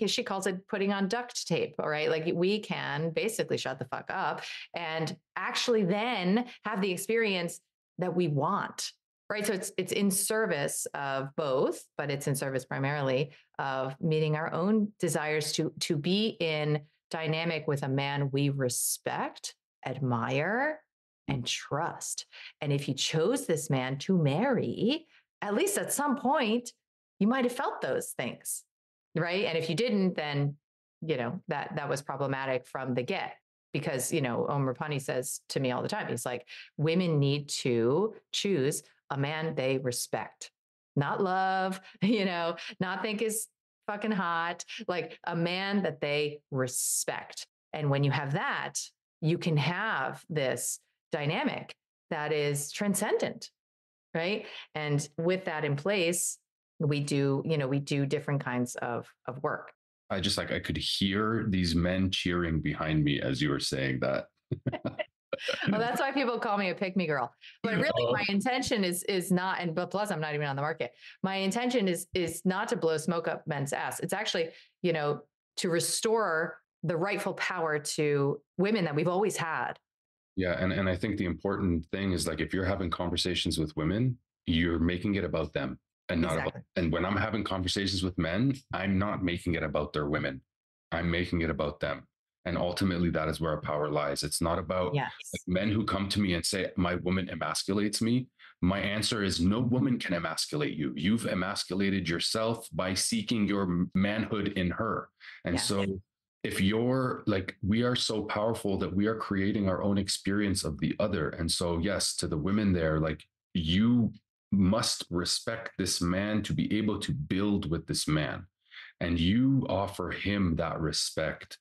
She calls it putting on duct tape, all right? Like we can basically shut the fuck up and actually then have the experience that we want. Right. So it's in service of both, but it's in service primarily of meeting our own desires to be in dynamic with a man we respect, admire, and trust. And if you chose this man to marry, at least at some point, you might have felt those things. Right. And if you didn't, then, that was problematic from the get. Because, Om Rapani says to me all the time, he's like, women need to choose a man they respect, not love, not think is fucking hot, like a man that they respect. And when you have that, you can have this dynamic that is transcendent, right? And with that in place, we do different kinds of work. I could hear these men cheering behind me as you were saying that. Well, that's why people call me a pick me girl. But really, my intention is not, and but plus I'm not even on the market. My intention is not to blow smoke up men's ass. It's actually, to restore the rightful power to women that we've always had. Yeah. And I think the important thing is like, if you're having conversations with women, you're making it about them and not about, and when I'm having conversations with men, I'm not making it about their women. I'm making it about them. And ultimately that is where our power lies. It's not about like men who come to me and say, my woman emasculates me. My answer is no woman can emasculate you. You've emasculated yourself by seeking your manhood in her. And so if you're like, we are so powerful that we are creating our own experience of the other. And so, yes, to the women there, like you must respect this man to be able to build with this man. and you offer him that respect,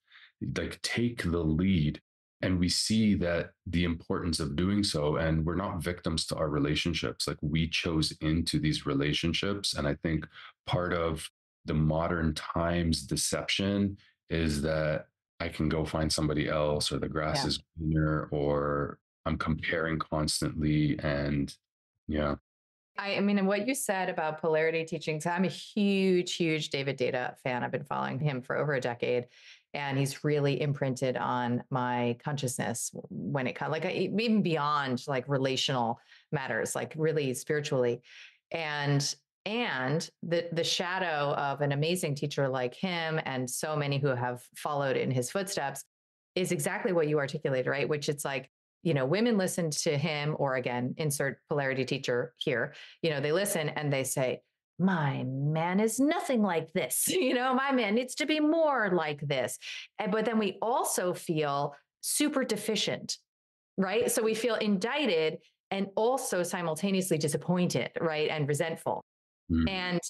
like take the lead. And we see that the importance of doing so, and we're not victims to our relationships. Like we chose into these relationships. And I think part of the modern times deception is that I can go find somebody else, or the grass Yeah. is greener, or I'm comparing constantly. And yeah. I mean, and what you said about polarity teachings, I'm a huge, huge David Data fan. I've been following him for over a decade, and he's really imprinted on my consciousness when it comes, like even beyond like relational matters, like really spiritually. And the shadow of an amazing teacher like him and so many who have followed in his footsteps is exactly what you articulated, right? Which it's like, women listen to him, or again, insert polarity teacher here, they listen and they say, my man is nothing like this. My man needs to be more like this. But then we also feel super deficient, right? So we feel indicted and also simultaneously disappointed, right? And resentful. Mm. And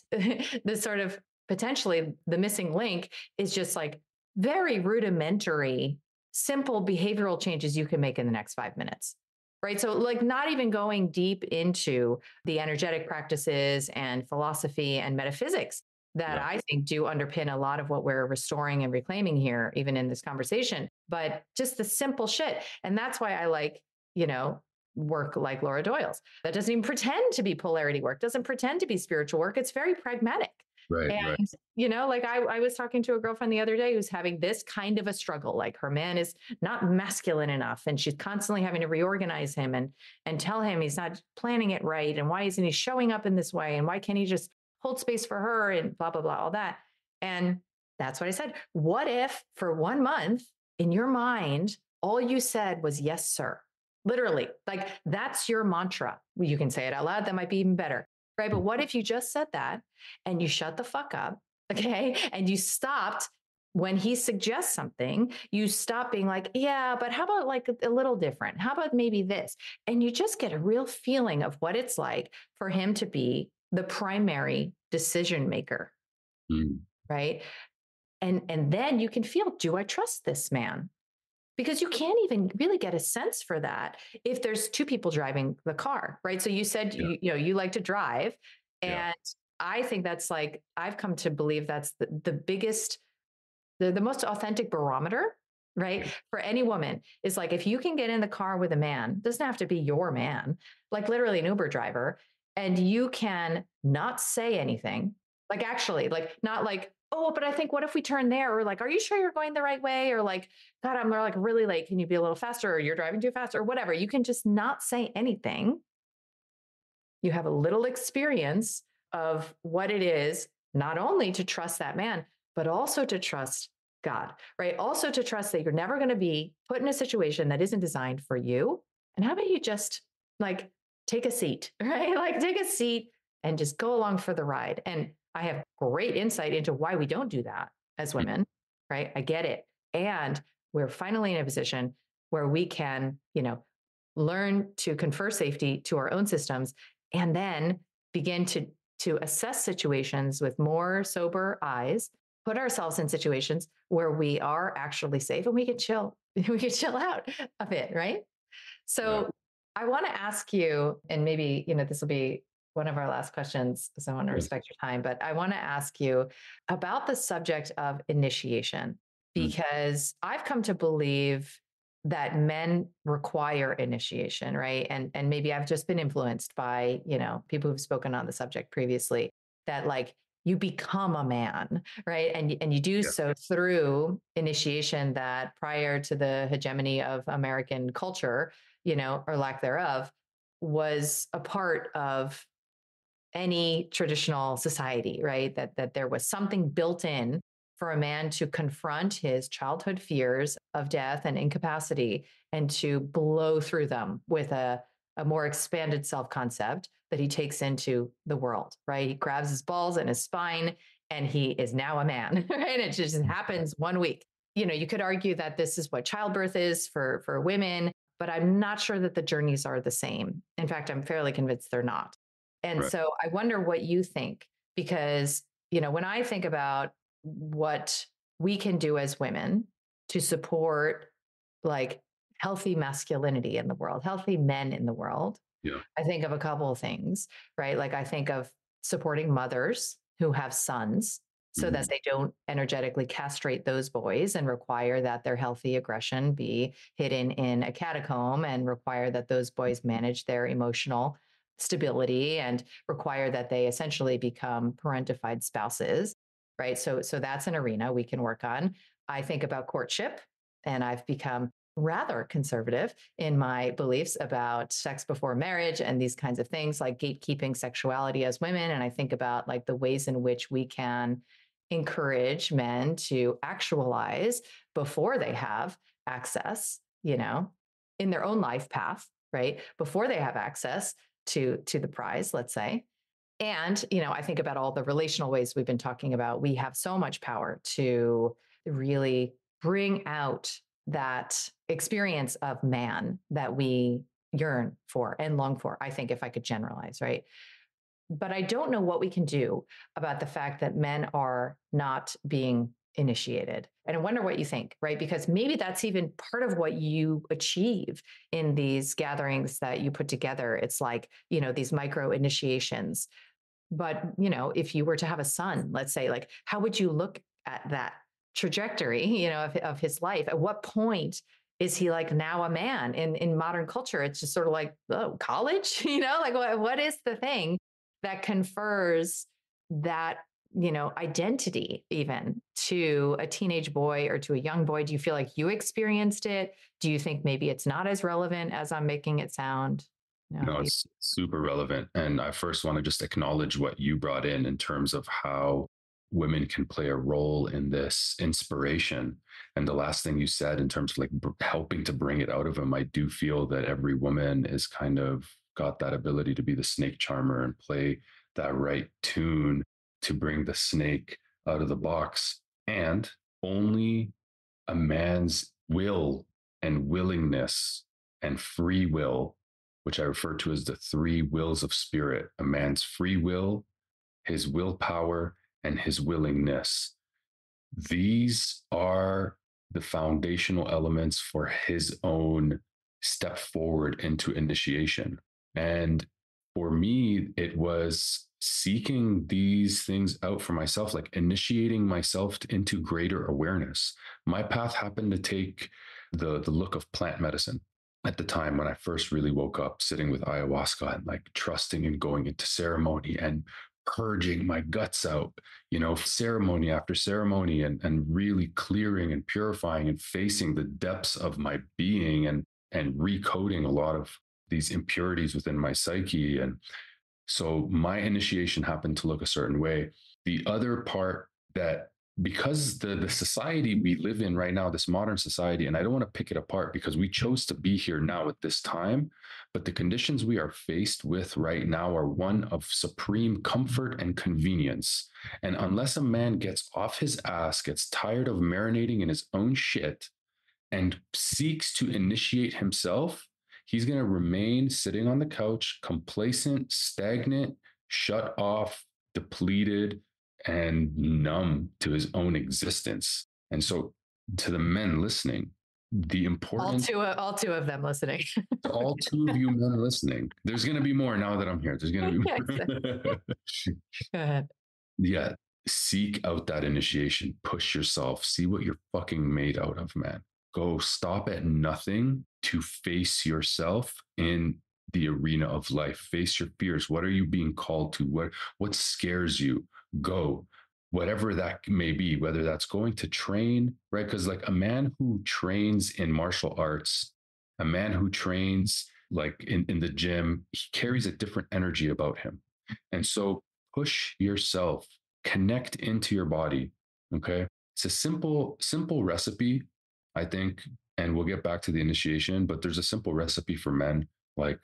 the sort of potentially the missing link is just like very rudimentary, simple behavioral changes you can make in the next 5 minutes. Right. So, like, not even going deep into the energetic practices and philosophy and metaphysics that Yeah. I think do underpin a lot of what we're restoring and reclaiming here, even in this conversation, but just the simple shit. And that's why I like, you know, work like Laura Doyle's. That doesn't even pretend to be polarity work, doesn't pretend to be spiritual work. It's very pragmatic. Right. Right. And, like I was talking to a girlfriend the other day who's having this kind of a struggle. Like her man is not masculine enough, and she's constantly having to reorganize him and tell him he's not planning it right. And why isn't he showing up in this way? And why can't he just hold space for her and blah, blah, blah, all that. And that's what I said. What if for 1 month in your mind, all you said was, yes, sir? Literally, like that's your mantra. You can say it out loud. That might be even better. Right. But what if you just said that and you shut the fuck up? Okay. And you stopped when he suggests something, you stop being like, yeah, but how about like a little different? How about maybe this? And you just get a real feeling of what it's like for him to be the primary decision maker. Mm. Right. And then you can feel, do I trust this man? Because you can't even really get a sense for that if there's two people driving the car, right? So you said, Yeah. you like to drive. Yeah. And I think that's like, I've come to believe that's the biggest, the most authentic barometer, right? Yeah. For any woman is like, if you can get in the car with a man, doesn't have to be your man, like literally an Uber driver, and you can not say anything, like actually, like not like, oh, but I think what if we turn there? Or like, are you sure you're going the right way? Or like, God, I'm like really late. Can you be a little faster? Or you're driving too fast or whatever. You can just not say anything. You have a little experience of what it is, not only to trust that man, but also to trust God, right? Also to trust that you're never going to be put in a situation that isn't designed for you. And how about you just like take a seat, right? Like take a seat and just go along for the ride. And I have great insight into why we don't do that as Mm. women, right? I get it. And we're finally in a position where we can, learn to confer safety to our own systems and then begin to assess situations with more sober eyes, put ourselves in situations where we are actually safe and we can chill we can chill out a bit, right? Yeah. So I want to ask you, and maybe this will be one of our last questions because I want to Yes. respect your time, but I want to ask you about the subject of initiation, Mm. because I've come to believe that men require initiation, right? And maybe I've just been influenced by, people who've spoken on the subject previously, that like you become a man, right? And you do Yeah. so through initiation that prior to the hegemony of American culture, or lack thereof, was a part of any traditional society, right? That there was something built in for a man to confront his childhood fears of death and incapacity and to blow through them with a more expanded self-concept that he takes into the world, right? He grabs his balls and his spine and he is now a man, right? It just happens 1 week. You could argue that this is what childbirth is for women, but I'm not sure that the journeys are the same. In fact, I'm fairly convinced they're not. And Right. so I wonder what you think, because, when I think about what we can do as women to support like healthy masculinity in the world, healthy men in the world, Yeah. I think of a couple of things, right? Like I think of supporting mothers who have sons so that they don't energetically castrate those boys and require that their healthy aggression be hidden in a catacomb, and require that those boys manage their emotional stability, and require that they essentially become parentified spouses, right? So that's an arena we can work on. I think about courtship, and I've become rather conservative in my beliefs about sex before marriage and these kinds of things, like gatekeeping sexuality as women. And I think about like the ways in which we can encourage men to actualize before they have access, in their own life path, right? Before they have access to the prize, let's say. And, I think about all the relational ways we've been talking about. We have so much power to really bring out that experience of man that we yearn for and long for, I think, if I could generalize, right? But I don't know what we can do about the fact that men are not being initiated. And I wonder what you think, right? Because maybe that's even part of what you achieve in these gatherings that you put together. It's like, these micro initiations. But, if you were to have a son, let's say, like, how would you look at that trajectory, of his life? At what point is he like now a man in modern culture? It's just sort of like, oh, college, like what is the thing that confers that, identity even to a teenage boy or to a young boy? Do you feel like you experienced it? Do you think maybe it's not as relevant as I'm making it sound? No, it's super relevant. And I first want to just acknowledge what you brought in terms of how women can play a role in this inspiration. And the last thing you said in terms of like helping to bring it out of them, I do feel that every woman is kind of got that ability to be the snake charmer and play that right tune to bring the snake out of the box. And only a man's will and willingness and free will, which I refer to as the three wills of spirit: a man's free will, his willpower, and his willingness. These are the foundational elements for his own step forward into initiation. And for me, it was seeking these things out for myself, like initiating myself into greater awareness. My path happened to take the look of plant medicine at the time when I first really woke up, sitting with ayahuasca and like trusting and going into ceremony and purging my guts out, ceremony after ceremony, and really clearing and purifying and facing the depths of my being, and recoding a lot of these impurities within my psyche. And so my initiation happened to look a certain way. The other part, that because the society we live in right now, this modern society, and I don't want to pick it apart because we chose to be here now at this time, but the conditions we are faced with right now are one of supreme comfort and convenience. And unless a man gets off his ass, gets tired of marinating in his own shit, and seeks to initiate himself, he's going to remain sitting on the couch, complacent, stagnant, shut off, depleted, and numb to his own existence. And so, to the men listening, the important all two of them listening. all two of you men listening, there's going to be more now that I'm here. There's going to be more. Go ahead. Yeah. Seek out that initiation, push yourself, see what you're fucking made out of, man. Go, stop at nothing to face yourself in the arena of life. Face your fears. What are you being called to? What scares you? Go. Whatever that may be, whether that's going to train, right? Because like a man who trains in martial arts, a man who trains like in the gym, he carries a different energy about him. And so push yourself, connect into your body. Okay. It's a simple recipe, I think. And we'll get back to the initiation, but there's a simple recipe for men, like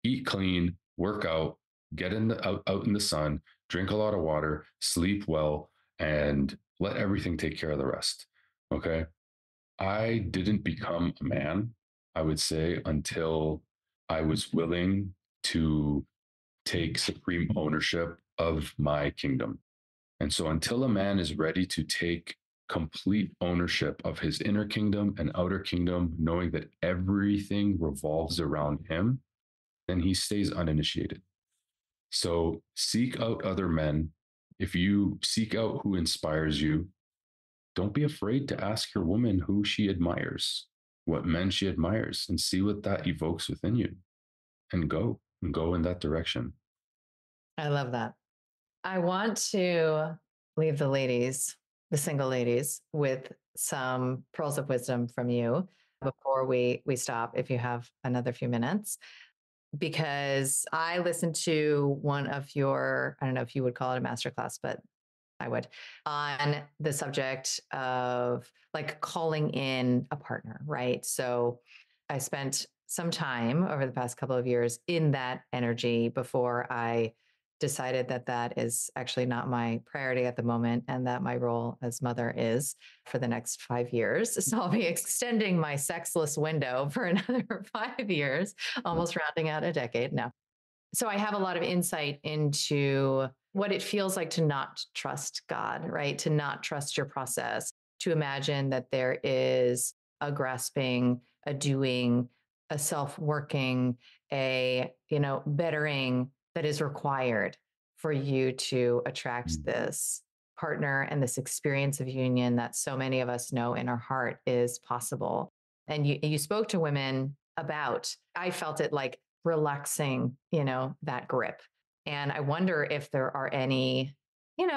eat clean, work out, get out in the sun, drink a lot of water, sleep well, and let everything take care of the rest. Okay. I didn't become a man, I would say, until I was willing to take supreme ownership of my kingdom. And so until a man is ready to take complete ownership of his inner kingdom and outer kingdom, knowing that everything revolves around him, then he stays uninitiated. So seek out other men. If you seek out who inspires you, don't be afraid to ask your woman who she admires, what men she admires, and see what that evokes within you, and go in that direction. I love that. I want to leave the ladies, the single ladies, with some pearls of wisdom from you before we stop, if you have another few minutes. Because I listened to one of your, I don't know if you would call it a masterclass, but I would, on the subject of like calling in a partner, right? So I spent some time over the past couple of years in that energy before I decided that that is actually not my priority at the moment, and that my role as mother is for the next 5 years. So I'll be extending my sexless window for another 5 years, almost rounding out a decade now. So I have a lot of insight into what it feels like to not trust God, right? To not trust your process, to imagine that there is a grasping, a doing, a self-working, a, bettering that is required for you to attract this partner and this experience of union that so many of us know in our heart is possible. And you spoke to women about, I felt it like relaxing, that grip. And I wonder if there are any,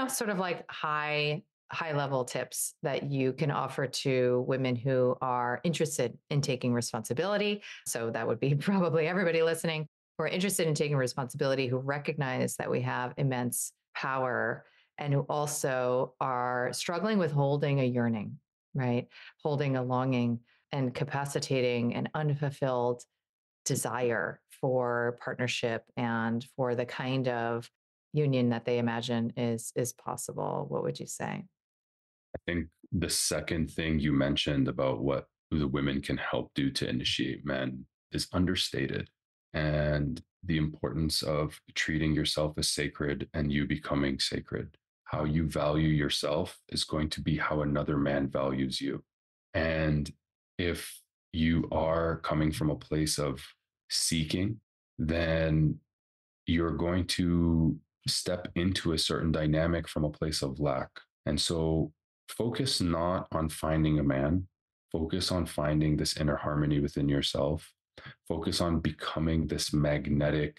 sort of like high level tips that you can offer to women who are interested in taking responsibility. So that would be probably everybody listening who are interested in taking responsibility, who recognize that we have immense power, and who also are struggling with holding a yearning, right? Holding a longing and capacitating an unfulfilled desire for partnership and for the kind of union that they imagine is possible. What would you say? I think the second thing you mentioned about what the women can help do to initiate men is understated. And the importance of treating yourself as sacred and you becoming sacred. How you value yourself is going to be how another man values you. And if you are coming from a place of seeking, then you're going to step into a certain dynamic from a place of lack. And so focus not on finding a man, focus on finding this inner harmony within yourself, focus on becoming this magnetic,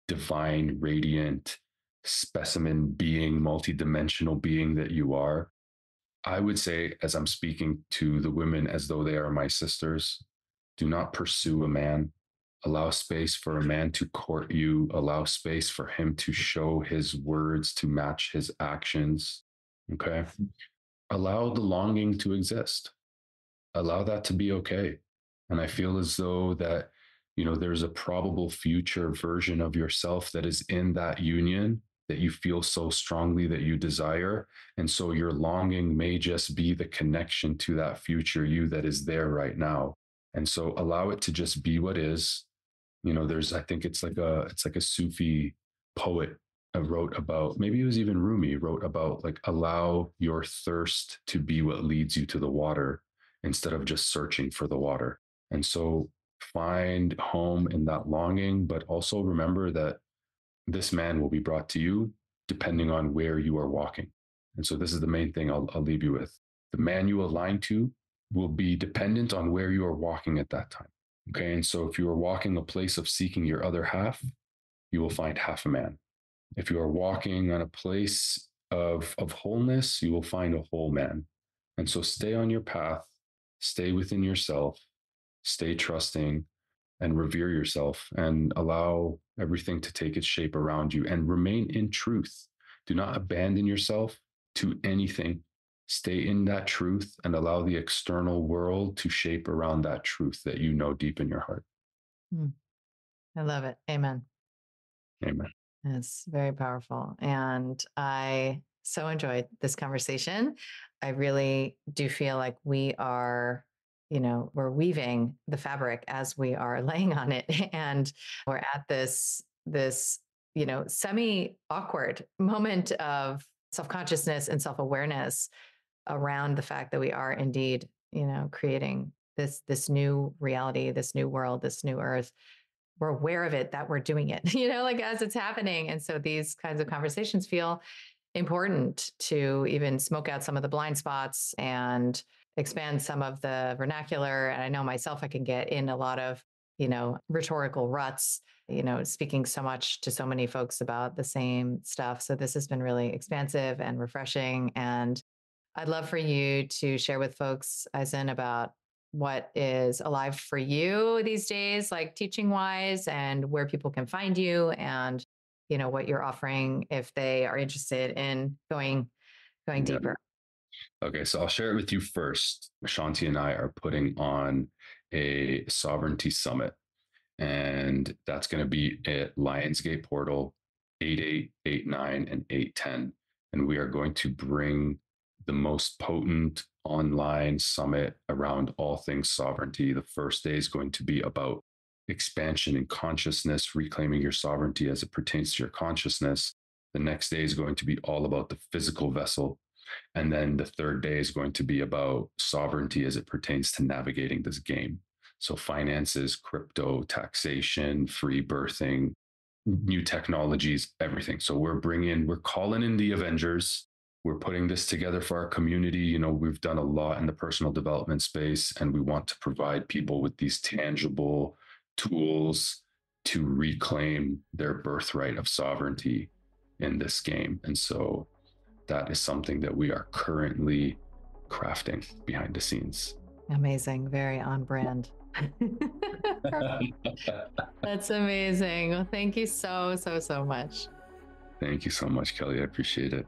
divine, radiant specimen being, multidimensional being that you are. I would say, as I'm speaking to the women as though they are my sisters, do not pursue a man. Allow space for a man to court you. Allow space for him to show his words to match his actions. Okay. Allow the longing to exist. Allow that to be okay. And I feel as though that, there's a probable future version of yourself that is in that union that you feel so strongly that you desire. And so your longing may just be the connection to that future you that is there right now. And so allow it to just be what is. There's, I think it's like a Sufi poet wrote about, maybe it was even Rumi wrote about, like, allow your thirst to be what leads you to the water instead of just searching for the water. And so find home in that longing, but also remember that this man will be brought to you depending on where you are walking. And so this is the main thing I'll leave you with. The man you align to will be dependent on where you are walking at that time. Okay. And so if you are walking a place of seeking your other half, you will find half a man. If you are walking on a place of wholeness, you will find a whole man. And so stay on your path, stay within yourself, stay trusting, and revere yourself and allow everything to take its shape around you and remain in truth. Do not abandon yourself to anything. Stay in that truth and allow the external world to shape around that truth that you know deep in your heart. I love it. Amen. Amen. It's very powerful. And I so enjoyed this conversation. I really do feel like we are, we're weaving the fabric as we are laying on it. And we're at this semi awkward moment of self-consciousness and self-awareness around the fact that we are indeed, creating this new reality, this new world, this new earth. We're aware of it, that we're doing it, like as it's happening. And so these kinds of conversations feel important to even smoke out some of the blind spots and expand some of the vernacular. And I know myself, I can get in a lot of, rhetorical ruts, speaking so much to so many folks about the same stuff. So this has been really expansive and refreshing. And I'd love for you to share with folks, Ihsan, about what is alive for you these days, like teaching wise, and where people can find you, and what you're offering if they are interested in going deeper. Okay, so I'll share it with you first. Shanti and I are putting on a sovereignty summit, and that's going to be at Lionsgate Portal 88, 89, and 810. And we are going to bring the most potent online summit around all things sovereignty. The first day is going to be about expansion in consciousness, reclaiming your sovereignty as it pertains to your consciousness. The next day is going to be all about the physical vessel. And then the third day is going to be about sovereignty as it pertains to navigating this game. So finances, crypto, taxation, free birthing, new technologies, everything. So we're calling in the Avengers. We're putting this together for our community. We've done a lot in the personal development space, and we want to provide people with these tangible tools to reclaim their birthright of sovereignty in this game. And so that is something that we are currently crafting behind the scenes. Amazing. Very on brand. That's amazing. Well, thank you so much. Thank you so much, Kelly. I appreciate it.